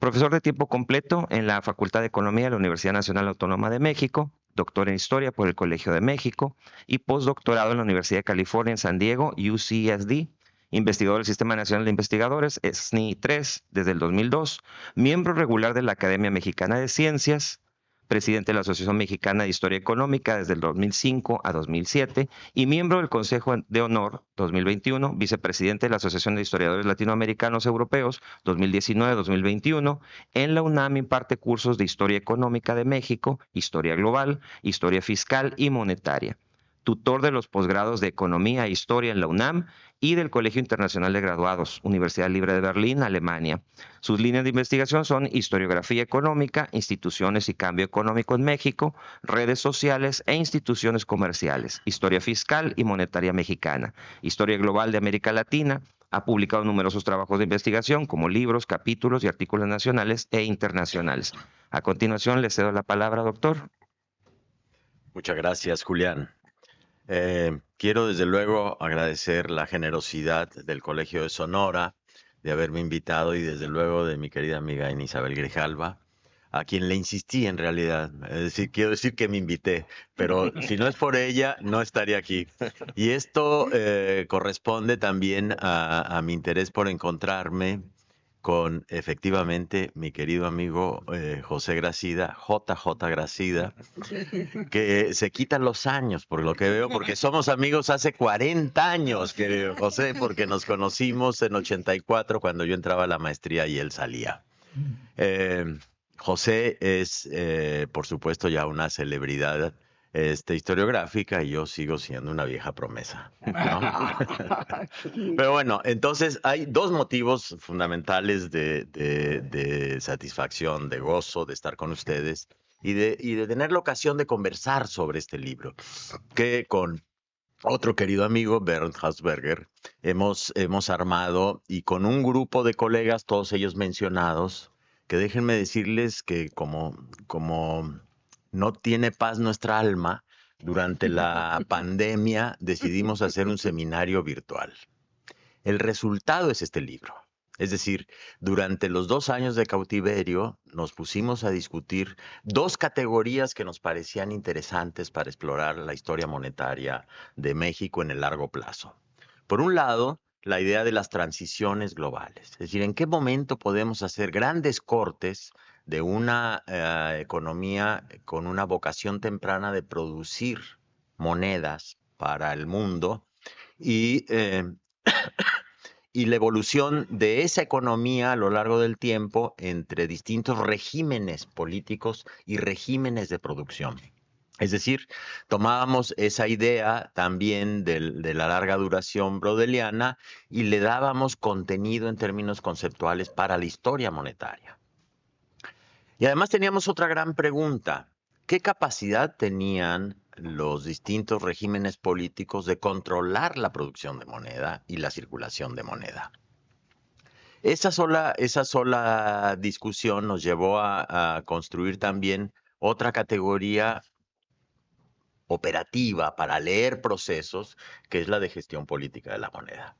Profesor de tiempo completo en la Facultad de Economía de la Universidad Nacional Autónoma de México, doctor en Historia por el Colegio de México y postdoctorado en la Universidad de California en San Diego, UCSD, investigador del Sistema Nacional de Investigadores, SNI 3, desde el 2002, miembro regular de la Academia Mexicana de Ciencias, presidente de la Asociación Mexicana de Historia Económica desde el 2005 a 2007 y miembro del Consejo de Honor 2021, vicepresidente de la Asociación de Historiadores Latinoamericanos Europeos 2019-2021. En la UNAM imparte cursos de Historia Económica de México, Historia Global, Historia Fiscal y Monetaria. Tutor de los posgrados de Economía e Historia en la UNAM y del Colegio Internacional de Graduados, Universidad Libre de Berlín, Alemania. Sus líneas de investigación son historiografía económica, instituciones y cambio económico en México, redes sociales e instituciones comerciales, historia fiscal y monetaria mexicana, historia global de América Latina. Ha publicado numerosos trabajos de investigación como libros, capítulos y artículos nacionales e internacionales. A continuación, le cedo la palabra, doctor. Muchas gracias, Julián. Quiero desde luego agradecer la generosidad del Colegio de Sonora de haberme invitado y desde luego de mi querida amiga Isabel Grijalva, a quien le insistí en realidad. Es decir, quiero decir que me invité, pero si no es por ella, no estaría aquí. Y esto corresponde también a mi interés por encontrarme con efectivamente mi querido amigo José Gracida, JJ Gracida, que se quitan los años por lo que veo, porque somos amigos hace 40 años, querido José, porque nos conocimos en 84 cuando yo entraba a la maestría y él salía. José es, por supuesto, ya una celebridad historiográfica y yo sigo siendo una vieja promesa, ¿no? Pero bueno, entonces hay 2 motivos fundamentales de satisfacción, de gozo, de estar con ustedes y de tener la ocasión de conversar sobre este libro, que con otro querido amigo, Bernd Hausberger, hemos armado y con un grupo de colegas, todos ellos mencionados, que déjenme decirles que como no tiene paz nuestra alma, durante la pandemia decidimos hacer un seminario virtual. El resultado es este libro. Es decir, durante los 2 años de cautiverio nos pusimos a discutir 2 categorías que nos parecían interesantes para explorar la historia monetaria de México en el largo plazo. Por un lado, la idea de las transiciones globales. Es decir, ¿en qué momento podemos hacer grandes cortes de una economía con una vocación temprana de producir monedas para el mundo y, y la evolución de esa economía a lo largo del tiempo entre distintos regímenes políticos y regímenes de producción. Es decir, tomábamos esa idea también de la larga duración brodeliana y le dábamos contenido en términos conceptuales para la historia monetaria. Y además teníamos otra gran pregunta. ¿Qué capacidad tenían los distintos regímenes políticos de controlar la producción de moneda y la circulación de moneda? Esa sola discusión nos llevó a construir también otra categoría operativa para leer procesos, que es la de gestión política de la moneda.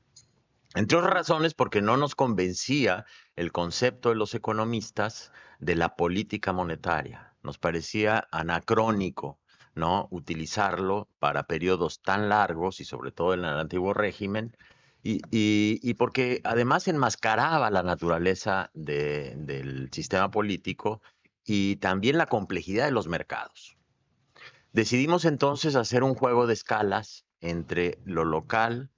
Entre otras razones, porque no nos convencía el concepto de los economistas de la política monetaria. Nos parecía anacrónico, ¿no?, utilizarlo para periodos tan largos y sobre todo en el antiguo régimen, y porque además enmascaraba la naturaleza del sistema político y también la complejidad de los mercados. Decidimos entonces hacer un juego de escalas entre lo local,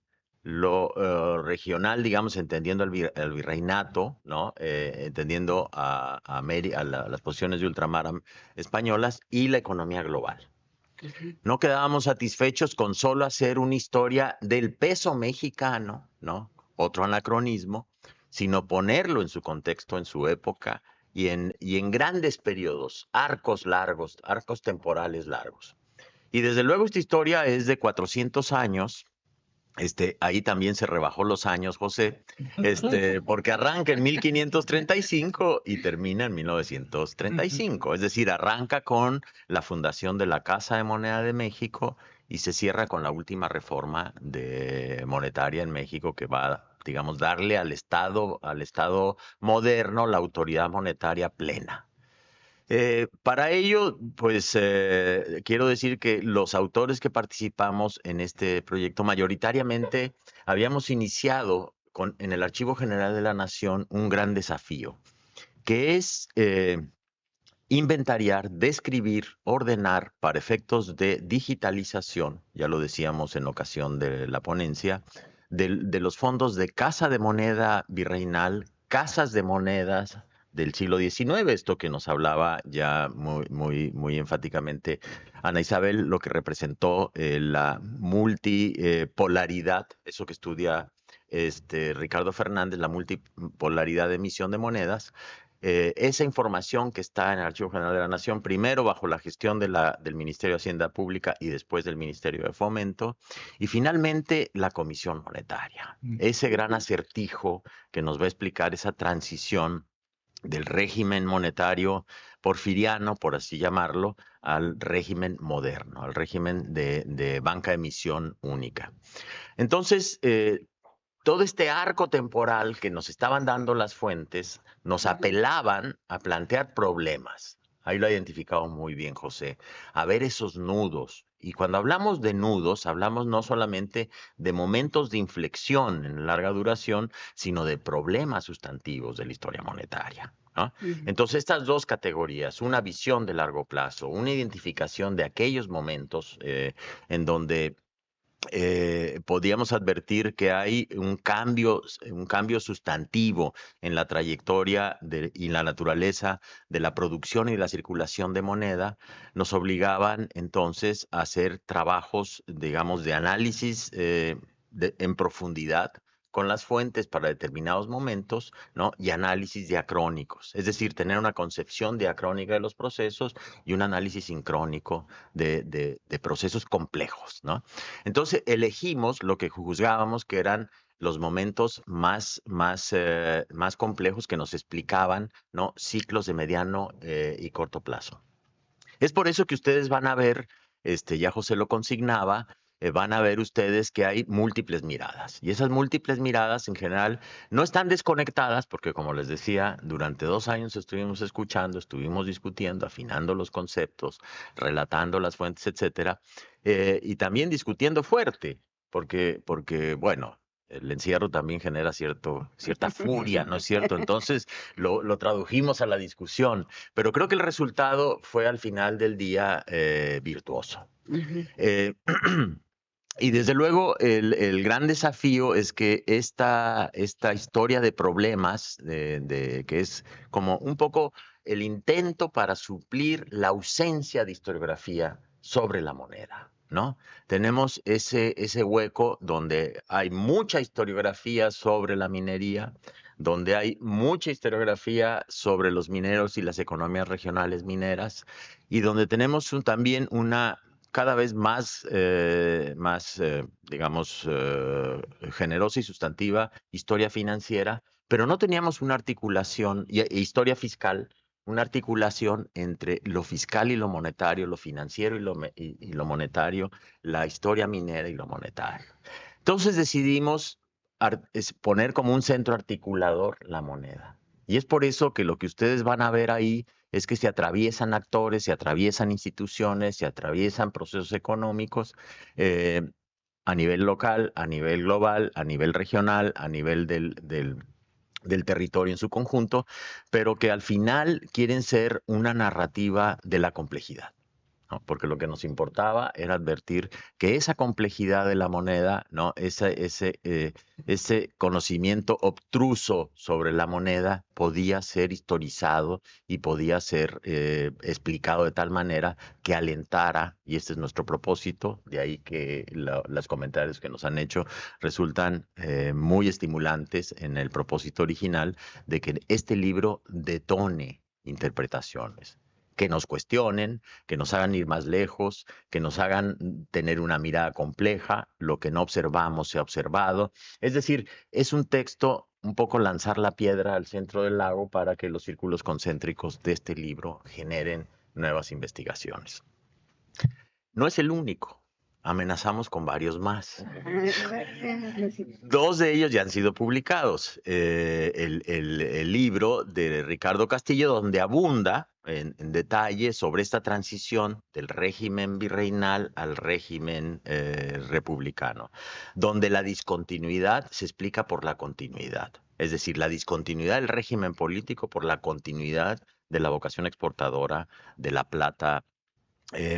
lo regional, digamos, entendiendo el virreinato, ¿no? Entendiendo a las posiciones de ultramar españolas y la economía global. No quedábamos satisfechos con solo hacer una historia del peso mexicano, ¿no?, otro anacronismo, sino ponerlo en su contexto, en su época y en grandes periodos, arcos largos, arcos temporales largos. Y desde luego esta historia es de 400 años. Ahí también se rebajó los años, José, porque arranca en 1535 y termina en 1935. Es decir, arranca con la fundación de la Casa de Moneda de México y se cierra con la última reforma monetaria en México que va, digamos, darle al Estado moderno la autoridad monetaria plena. Para ello, pues quiero decir que los autores que participamos en este proyecto mayoritariamente habíamos iniciado en el Archivo General de la Nación un gran desafío, que es inventariar, describir, ordenar para efectos de digitalización, ya lo decíamos en ocasión de la ponencia, de los fondos de Casa de Moneda Virreinal, casas de monedas del siglo XIX, esto que nos hablaba ya muy enfáticamente Ana Isabel, lo que representó la multipolaridad, eso que estudia Ricardo Fernández, la multipolaridad de emisión de monedas. Esa información que está en el Archivo General de la Nación, primero bajo la gestión del Ministerio de Hacienda Pública y después del Ministerio de Fomento, y finalmente la Comisión Monetaria. Ese gran acertijo que nos va a explicar esa transición del régimen monetario porfiriano, por así llamarlo, al régimen moderno, al régimen de banca de emisión única. Entonces, todo este arco temporal que nos estaban dando las fuentes nos apelaban a plantear problemas. Ahí lo ha identificado muy bien José, a ver esos nudos. Y cuando hablamos de nudos, hablamos no solamente de momentos de inflexión en larga duración, sino de problemas sustantivos de la historia monetaria, ¿no? Entonces, estas dos categorías, una visión de largo plazo, una identificación de aquellos momentos en donde podíamos advertir que hay un cambio sustantivo en la trayectoria y la naturaleza de la producción y la circulación de moneda, nos obligaban entonces a hacer trabajos, digamos, de análisis en profundidad con las fuentes para determinados momentos, ¿no?, y análisis diacrónicos, es decir, tener una concepción diacrónica de los procesos y un análisis sincrónico de procesos complejos, ¿no? Entonces elegimos lo que juzgábamos que eran los momentos más complejos que nos explicaban, ¿no?, ciclos de mediano y corto plazo. Es por eso que ustedes van a ver, ya José lo consignaba, van a ver ustedes que hay múltiples miradas. Y esas múltiples miradas en general no están desconectadas porque, como les decía, durante 2 años estuvimos escuchando, estuvimos discutiendo, afinando los conceptos, relatando las fuentes, etcétera, y también discutiendo fuerte, porque bueno, el encierro también genera cierta furia, ¿no es cierto? Entonces lo tradujimos a la discusión, pero creo que el resultado fue al final del día virtuoso. Y desde luego el gran desafío es que esta historia de problemas, que es como un poco el intento para suplir la ausencia de historiografía sobre la moneda, ¿no? Tenemos ese hueco donde hay mucha historiografía sobre la minería, donde hay mucha historiografía sobre los mineros y las economías regionales mineras, y donde tenemos también una cada vez más, digamos, generosa y sustantiva historia financiera, pero no teníamos una articulación, historia fiscal, una articulación entre lo fiscal y lo monetario, lo financiero y lo monetario, la historia minera y lo monetario. Entonces decidimos poner como un centro articulador la moneda. Y es por eso que lo que ustedes van a ver ahí es que se atraviesan actores, se atraviesan instituciones, se atraviesan procesos económicos a nivel local, a nivel global, a nivel regional, a nivel del territorio en su conjunto, pero que al final quieren ser una narrativa de la complejidad, ¿no? Porque lo que nos importaba era advertir que esa complejidad de la moneda, ¿no? Ese conocimiento obtruso sobre la moneda podía ser historizado y podía ser explicado de tal manera que alentara, y este es nuestro propósito, de ahí que los comentarios que nos han hecho resultan muy estimulantes en el propósito original de que este libro detone interpretaciones que nos cuestionen, que nos hagan ir más lejos, que nos hagan tener una mirada compleja, lo que no observamos se ha observado. Es decir, es un texto un poco lanzar la piedra al centro del lago para que los círculos concéntricos de este libro generen nuevas investigaciones. No es el único. Amenazamos con varios más. Dos de ellos ya han sido publicados. El libro de Ricardo Castillo, donde abunda en detalle sobre esta transición del régimen virreinal al régimen republicano, donde la discontinuidad se explica por la continuidad. Es decir, la discontinuidad del régimen político por la continuidad de la vocación exportadora de la plata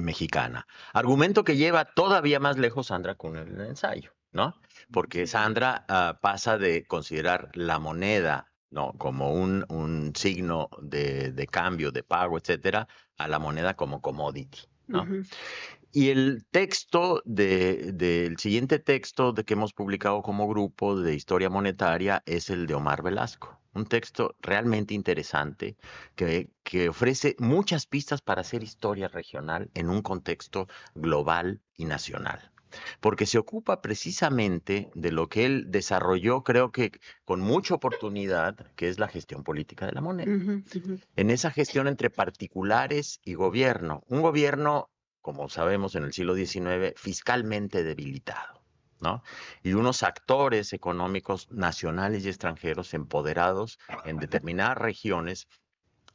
mexicana. Argumento que lleva todavía más lejos Sandra con el ensayo, ¿no? Porque Sandra pasa de considerar la moneda, ¿no? Como un signo de cambio, de pago, etcétera, a la moneda como commodity, ¿no? Uh-huh. Y el texto del siguiente texto que hemos publicado como grupo de historia monetaria es el de Omar Velasco. Un texto realmente interesante que ofrece muchas pistas para hacer historia regional en un contexto global y nacional. Porque se ocupa precisamente de lo que él desarrolló, creo que con mucha oportunidad, que es la gestión política de la moneda. Uh-huh, uh-huh. En esa gestión entre particulares y gobierno. Un gobierno, como sabemos, en el siglo XIX, fiscalmente debilitado, ¿no? Y unos actores económicos nacionales y extranjeros empoderados en determinadas regiones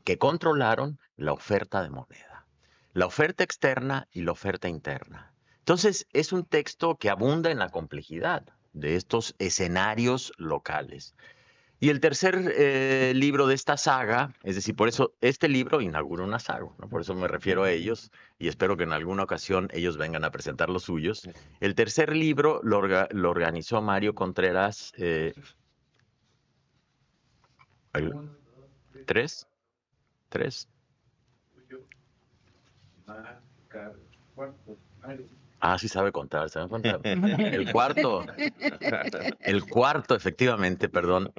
que controlaron la oferta de moneda, la oferta externa y la oferta interna. Entonces, es un texto que abunda en la complejidad de estos escenarios locales. Y el tercer libro de esta saga, es decir, por eso este libro inaugura una saga, ¿no? Por eso me refiero a ellos y espero que en alguna ocasión ellos vengan a presentar los suyos. El tercer libro lo organizó Mario Contreras. ¿Tres? Ah, sí sabe contar, ¿saben contar? El cuarto, efectivamente, perdón.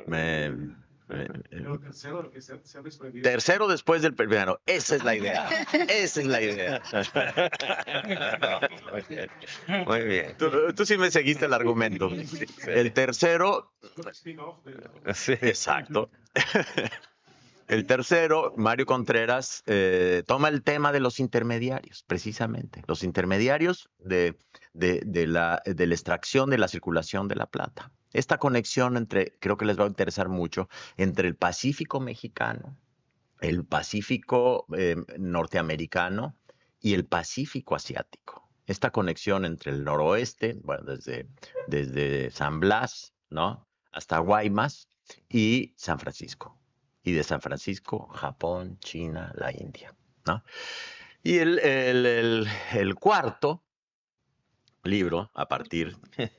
Tercero después del primero. Esa es la idea. Muy bien. Tú sí me seguiste el argumento. El tercero. Sí, exacto. El tercero, Mario Contreras, toma el tema de los intermediarios, precisamente. Los intermediarios de la extracción, de la circulación de la plata. Esta conexión creo que les va a interesar mucho, entre el Pacífico mexicano, el Pacífico norteamericano y el Pacífico asiático. Esta conexión entre el noroeste, bueno, desde San Blas, ¿no? Hasta Guaymas y San Francisco. Y de San Francisco, Japón, China, la India, ¿no? Y el cuarto libro, a partir,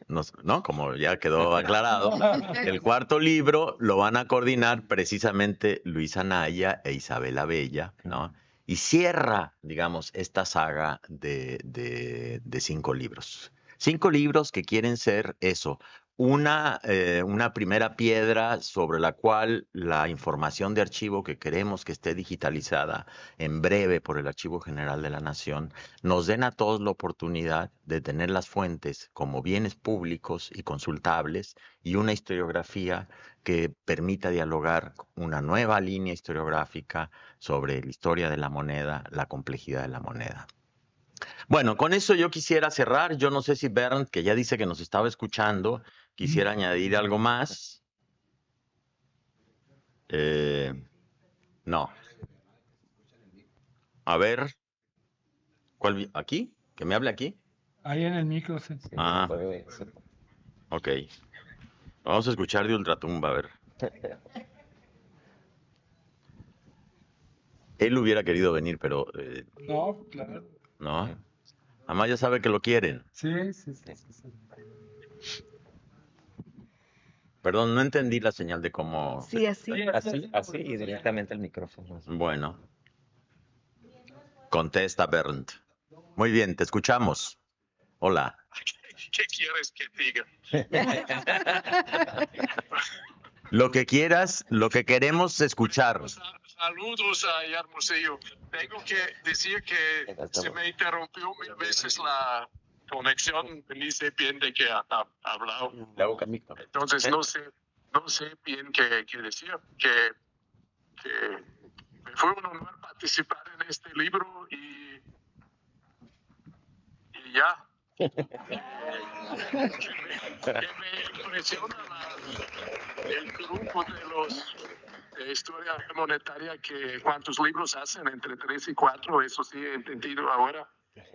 ¿no? Como ya quedó aclarado, el cuarto libro lo van a coordinar precisamente Luis Anaya e Isabela Bella, ¿no? Y cierra, digamos, esta saga de 5 libros. 5 libros que quieren ser eso, una primera piedra sobre la cual la información de archivo que queremos que esté digitalizada en breve por el Archivo General de la Nación, nos den a todos la oportunidad de tener las fuentes como bienes públicos y consultables y una historiografía que permita dialogar una nueva línea historiográfica sobre la historia de la moneda, la complejidad de la moneda. Bueno, con eso yo quisiera cerrar. Yo no sé si Bernd, que ya dice que nos estaba escuchando, quisiera añadir algo más. No. A ver, ¿cuál? ¿Aquí? ¿Que me hable aquí? Ahí en el micro. Sí. Ah, ok. Vamos a escuchar de Ultratumba, a ver. Él hubiera querido venir, pero No, claro. no. Además ya sabe que lo quieren. Sí. Perdón, no entendí la señal de cómo... Sí, así. Así y directamente al micrófono. Bueno. Contesta, Bernd. Muy bien, te escuchamos. Hola. ¿Qué quieres que diga? Lo que quieras, lo que queremos escuchar. Saludos a Hermosillo. Tengo que decir que se me interrumpió 1000 veces la conexión. Ni sé bien de qué ha hablado. Entonces no sé bien qué decir. Que me fue un honor participar en este libro y ya. Que me impresiona el grupo de los de historia monetaria, que cuántos libros hacen, entre 3 y 4, eso sí he entendido ahora.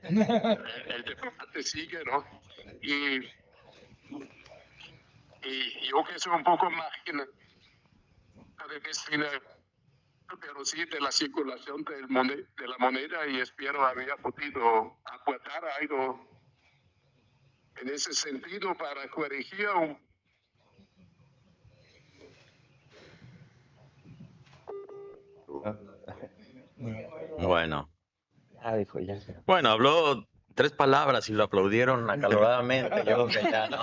El debate sigue, ¿no? Y yo que soy un poco máquina de medicina, pero sí de la circulación de la moneda, y espero haber podido aportar algo en ese sentido para corregir Bueno. Dijo ya. Bueno, habló 3 palabras y lo aplaudieron acaloradamente. Yo creo que ya, ¿no?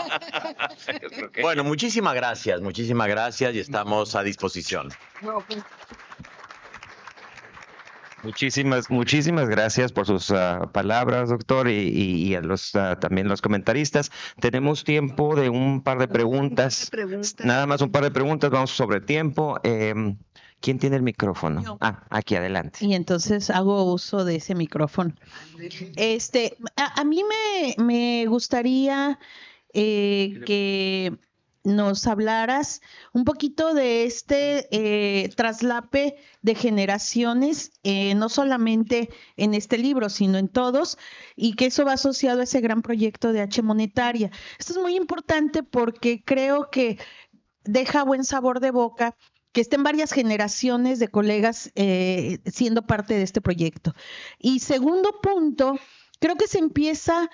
Bueno, muchísimas gracias y estamos a disposición. No, pues, Muchísimas gracias por sus palabras, doctor, y a los también los comentaristas. Tenemos tiempo de un par de preguntas. Nada más un par de preguntas, vamos sobre tiempo. ¿Quién tiene el micrófono? Yo. Aquí adelante. Y entonces hago uso de ese micrófono. A mí me gustaría que nos hablaras un poquito de este traslape de generaciones, no solamente en este libro, sino en todos, y que eso va asociado a ese gran proyecto de H Monetaria. Esto es muy importante porque creo que deja buen sabor de boca que estén varias generaciones de colegas siendo parte de este proyecto. Y segundo punto, creo que se empieza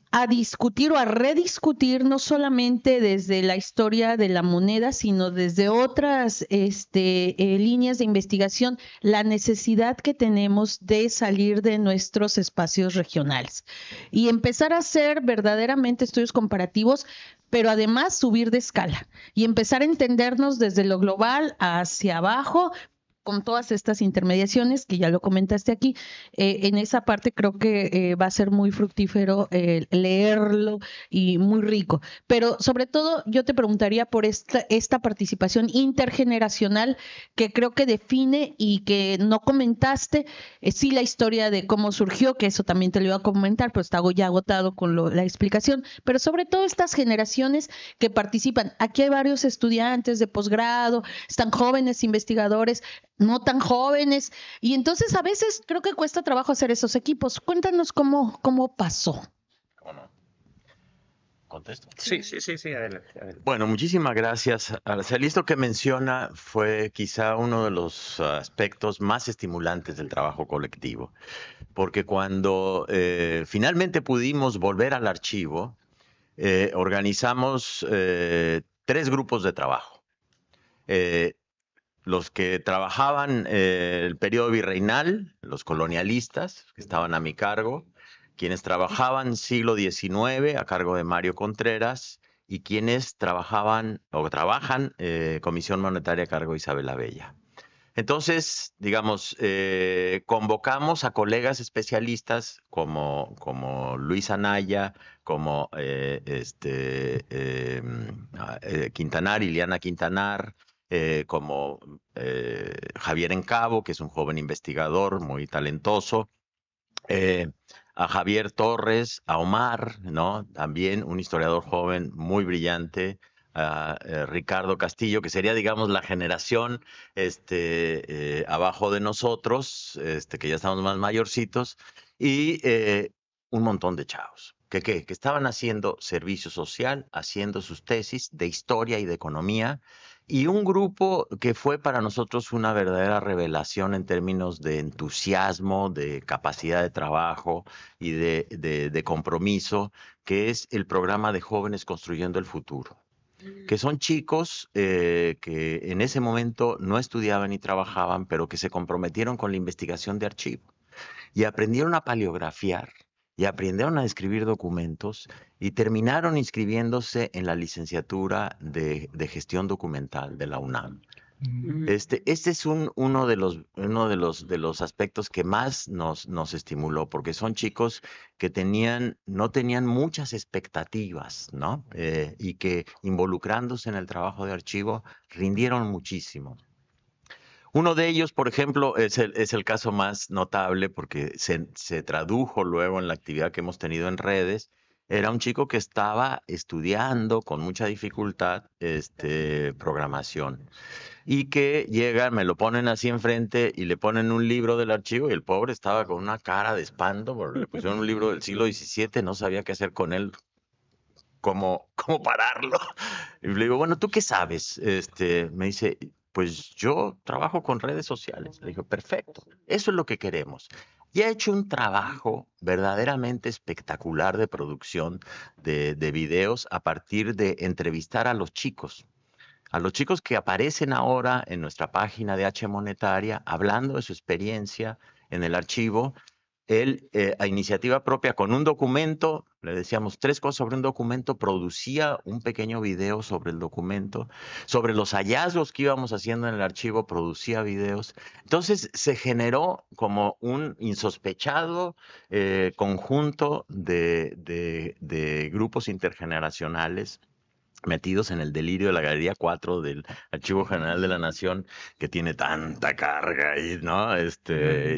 a discutir o a rediscutir no solamente desde la historia de la moneda, sino desde otras líneas de investigación, la necesidad que tenemos de salir de nuestros espacios regionales y empezar a hacer verdaderamente estudios comparativos, pero además subir de escala y empezar a entendernos desde lo global hacia abajo, con todas estas intermediaciones que ya lo comentaste aquí. En esa parte creo que va a ser muy fructífero leerlo y muy rico. Pero sobre todo yo te preguntaría por esta participación intergeneracional que creo que define y que no comentaste, sí la historia de cómo surgió, que eso también te lo iba a comentar, pero está ya agotado con la explicación, pero sobre todo estas generaciones que participan. Aquí hay varios estudiantes de posgrado, están jóvenes investigadores, no tan jóvenes, y entonces a veces creo que cuesta trabajo hacer esos equipos. Cuéntanos cómo pasó. ¿Contesto? Sí, adelante. Bueno, muchísimas gracias, Araceli. Esto que menciona fue quizá uno de los aspectos más estimulantes del trabajo colectivo, porque cuando finalmente pudimos volver al archivo, organizamos 3 grupos de trabajo. Los que trabajaban el periodo virreinal, los colonialistas, que estaban a mi cargo, quienes trabajaban siglo XIX a cargo de Mario Contreras, y quienes trabajaban o trabajan Comisión Monetaria a cargo de Isabel Abella. Entonces, digamos, convocamos a colegas especialistas como Luis Anaya, como Quintanar, Ileana Quintanar, como Javier Encabo, que es un joven investigador muy talentoso, a Javier Torres, a Omar, ¿no? También un historiador joven muy brillante, a Ricardo Castillo, que sería, digamos, la generación abajo de nosotros, que ya estamos más mayorcitos, y un montón de chavos que estaban haciendo servicio social, haciendo sus tesis de historia y de economía, y un grupo que fue para nosotros una verdadera revelación en términos de entusiasmo, de capacidad de trabajo y de compromiso, que es el programa de Jóvenes Construyendo el Futuro, que son chicos que en ese momento no estudiaban ni trabajaban, pero que se comprometieron con la investigación de archivo y aprendieron a paleografiar y aprendieron a escribir documentos y terminaron inscribiéndose en la licenciatura de gestión documental de la UNAM. Este es uno de los aspectos que más nos estimuló, porque son chicos que no tenían muchas expectativas, ¿no? Y que involucrándose en el trabajo de archivo rindieron muchísimo. Uno de ellos, por ejemplo, es el caso más notable porque se tradujo luego en la actividad que hemos tenido en redes. Era un chico que estaba estudiando con mucha dificultad programación y que llega, me lo ponen así enfrente y le ponen un libro del archivo y el pobre estaba con una cara de espanto porque le pusieron un libro del siglo XVII, no sabía qué hacer con él, cómo pararlo. Y le digo, bueno, ¿tú qué sabes? Me dice, pues yo trabajo con redes sociales. Le digo, perfecto, eso es lo que queremos. Y ha hecho un trabajo verdaderamente espectacular de producción de videos a partir de entrevistar a los chicos que aparecen ahora en nuestra página de H Monetaria, hablando de su experiencia en el archivo. Él, a iniciativa propia, con un documento, le decíamos 3 cosas sobre un documento, producía un pequeño video sobre el documento, sobre los hallazgos que íbamos haciendo en el archivo, producía videos. Entonces se generó como un insospechado conjunto de grupos intergeneracionales metidos en el delirio de la Galería 4 del Archivo General de la Nación, que tiene tanta carga ahí, ¿no?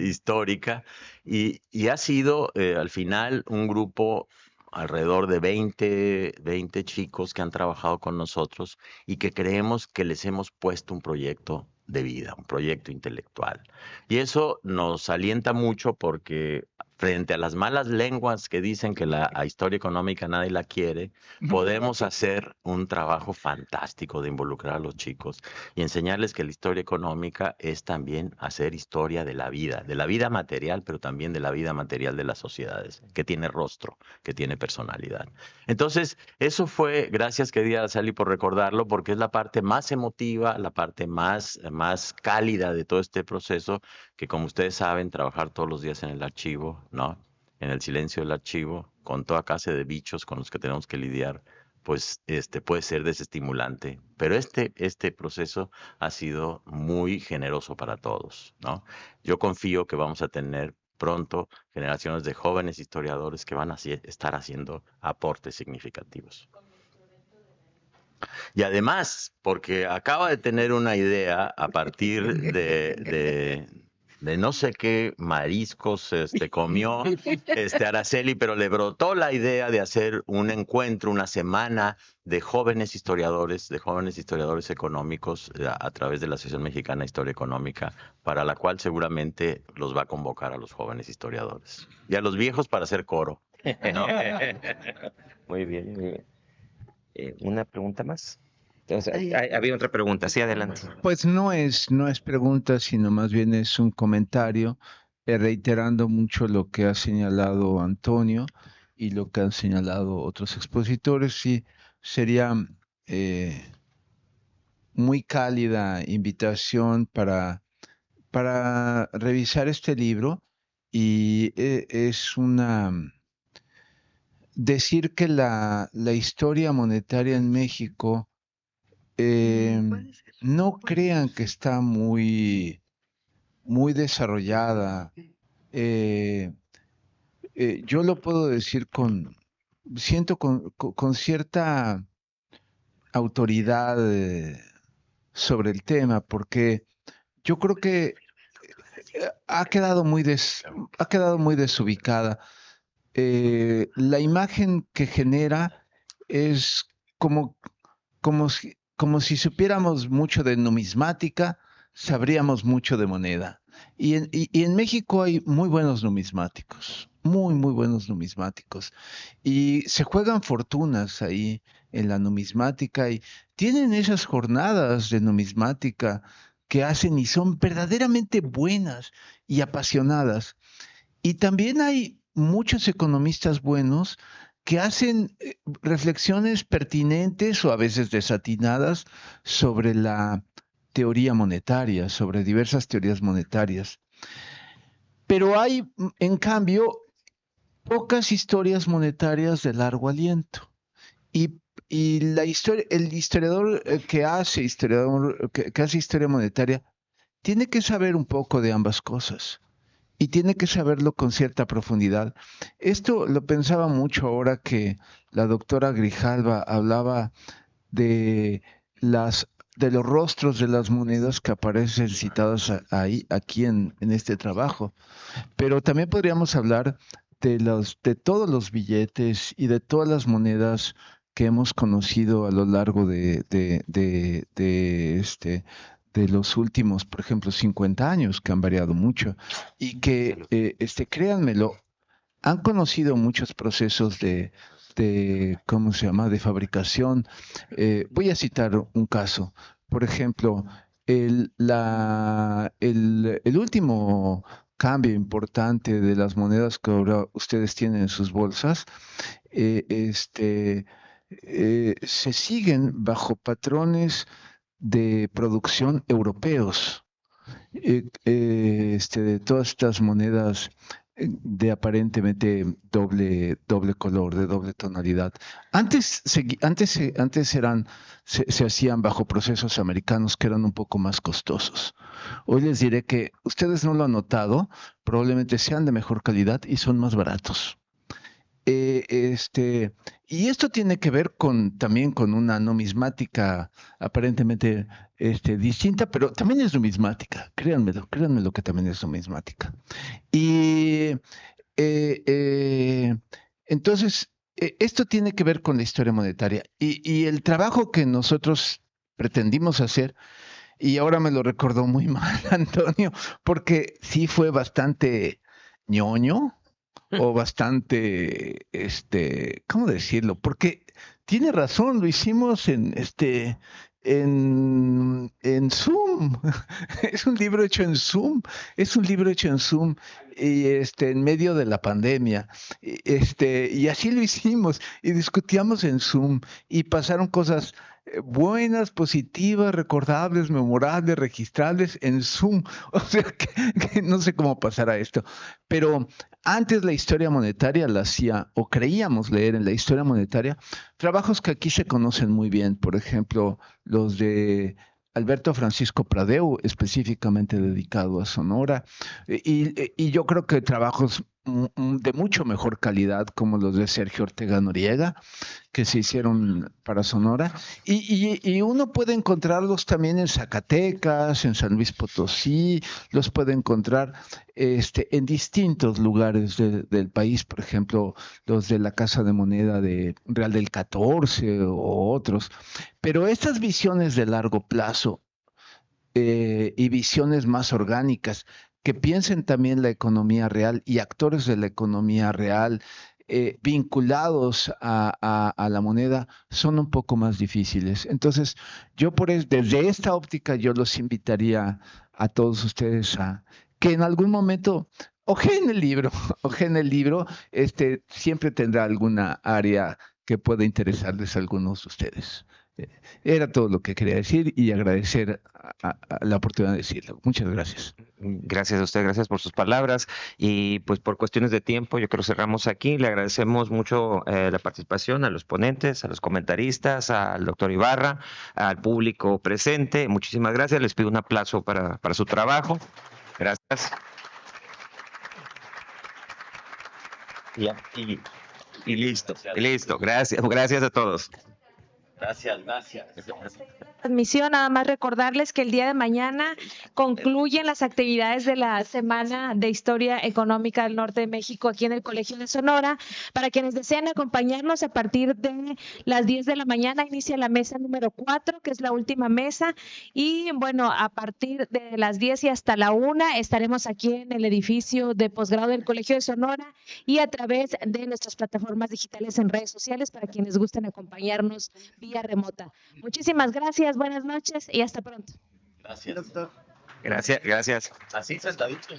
Histórica, y ha sido al final un grupo alrededor de 20 chicos que han trabajado con nosotros y que creemos que les hemos puesto un proyecto de vida, un proyecto intelectual. Y eso nos alienta mucho porque frente a las malas lenguas que dicen que la historia económica nadie la quiere, podemos hacer un trabajo fantástico de involucrar a los chicos y enseñarles que la historia económica es también hacer historia de la vida material, pero también de la vida material de las sociedades, que tiene rostro, que tiene personalidad. Entonces, eso fue, gracias querida Araceli por recordarlo, porque es la parte más emotiva, la parte más cálida de todo este proceso, que como ustedes saben, trabajar todos los días en el archivo, ¿no? En el silencio del archivo, con toda clase de bichos con los que tenemos que lidiar, pues puede ser desestimulante. Pero este proceso ha sido muy generoso para todos, ¿no? Yo confío que vamos a tener pronto generaciones de jóvenes historiadores que van a estar haciendo aportes significativos. Y además, porque acaba de tener una idea a partir de no sé qué mariscos comió Araceli, pero le brotó la idea de hacer un encuentro, una semana de jóvenes historiadores económicos a través de la Asociación Mexicana de Historia Económica, para la cual seguramente los va a convocar a los jóvenes historiadores y a los viejos para hacer coro, ¿no? Muy bien, muy bien. ¿Una pregunta más? Entonces, había otra pregunta, sí, adelante. Pues no es pregunta, sino más bien es un comentario, reiterando mucho lo que ha señalado Antonio y lo que han señalado otros expositores. Sí, sería muy cálida invitación para revisar este libro, y es decir que la historia monetaria en México, no crean que está muy desarrollada. Yo lo puedo decir siento con cierta autoridad sobre el tema, porque yo creo que ha quedado muy desubicada. La imagen que genera es como si supiéramos mucho de numismática, sabríamos mucho de moneda. Y en México hay muy buenos numismáticos, muy buenos numismáticos. Y se juegan fortunas ahí en la numismática, y tienen esas jornadas de numismática que hacen y son verdaderamente buenas y apasionadas. Y también hay muchos economistas buenos que hacen reflexiones pertinentes o a veces desatinadas sobre la teoría monetaria, sobre diversas teorías monetarias. Pero hay, en cambio, pocas historias monetarias de largo aliento. Y el historiador que hace historia monetaria tiene que saber un poco de ambas cosas. Y tiene que saberlo con cierta profundidad. Esto lo pensaba mucho ahora que la doctora Grijalva hablaba de los rostros de las monedas que aparecen citadas aquí en este trabajo. Pero también podríamos hablar de todos los billetes y de todas las monedas que hemos conocido a lo largo de los últimos, por ejemplo, 50 años, que han variado mucho, y que, créanmelo, han conocido muchos procesos ¿cómo se llama?, de fabricación. Voy a citar un caso. Por ejemplo, el último cambio importante de las monedas que ahora ustedes tienen en sus bolsas, se siguen bajo patrones de producción europeos, de todas estas monedas de aparentemente doble color, de doble tonalidad. Antes se hacían bajo procesos americanos que eran un poco más costosos. Hoy les diré que ustedes no lo han notado, probablemente sean de mejor calidad y son más baratos. Y esto tiene que ver también con una numismática aparentemente distinta, pero también es numismática, créanmelo que también es numismática. Y entonces, esto tiene que ver con la historia monetaria. Y el trabajo que nosotros pretendimos hacer, y ahora me lo recordó muy mal Antonio, porque sí fue bastante ñoño, o bastante, ¿cómo decirlo? Porque tiene razón, lo hicimos en Zoom. Es un libro hecho en Zoom. Y en medio de la pandemia. Y así lo hicimos. Y discutíamos en Zoom. Y pasaron cosas buenas, positivas, recordables, memorables, registrables en Zoom. O sea que no sé cómo pasará esto. Pero antes la historia monetaria la hacía, o creíamos leer en la historia monetaria, trabajos que aquí se conocen muy bien. Por ejemplo, los de Alberto Francisco Pradeu, específicamente dedicado a Sonora, y yo creo que trabajos de mucho mejor calidad, como los de Sergio Ortega Noriega, que se hicieron para Sonora, y uno puede encontrarlos también en Zacatecas, en San Luis Potosí, los puede encontrar en distintos lugares del país, por ejemplo, los de la Casa de Moneda de Real del 14 o otros. Pero estas visiones de largo plazo y visiones más orgánicas, que piensen también la economía real y actores de la economía real, vinculados a la moneda son un poco más difíciles. Entonces, desde esta óptica yo los invitaría a todos ustedes a que en algún momento ojeen el libro, siempre tendrá alguna área que pueda interesarles a algunos de ustedes. Era todo lo que quería decir y agradecer a la oportunidad de decirlo. Muchas gracias. Gracias a usted, gracias por sus palabras. Y pues por cuestiones de tiempo, yo creo que cerramos aquí. Le agradecemos mucho la participación a los ponentes, a los comentaristas, al doctor Ibarra, al público presente. Muchísimas gracias. Les pido un aplauso para su trabajo. Gracias. Y listo. Gracias a todos. Gracias. Transmisión, nada más recordarles que el día de mañana concluyen las actividades de la Semana de Historia Económica del Norte de México aquí en el Colegio de Sonora. Para quienes desean acompañarnos, a partir de las 10 de la mañana inicia la mesa número 4, que es la última mesa, y bueno, a partir de las 10 y hasta la 1 estaremos aquí en el edificio de posgrado del Colegio de Sonora y a través de nuestras plataformas digitales en redes sociales para quienes gusten acompañarnos vía remota. Muchísimas gracias, buenas noches y hasta pronto. Gracias. Doctor. Gracias. Así sentadito.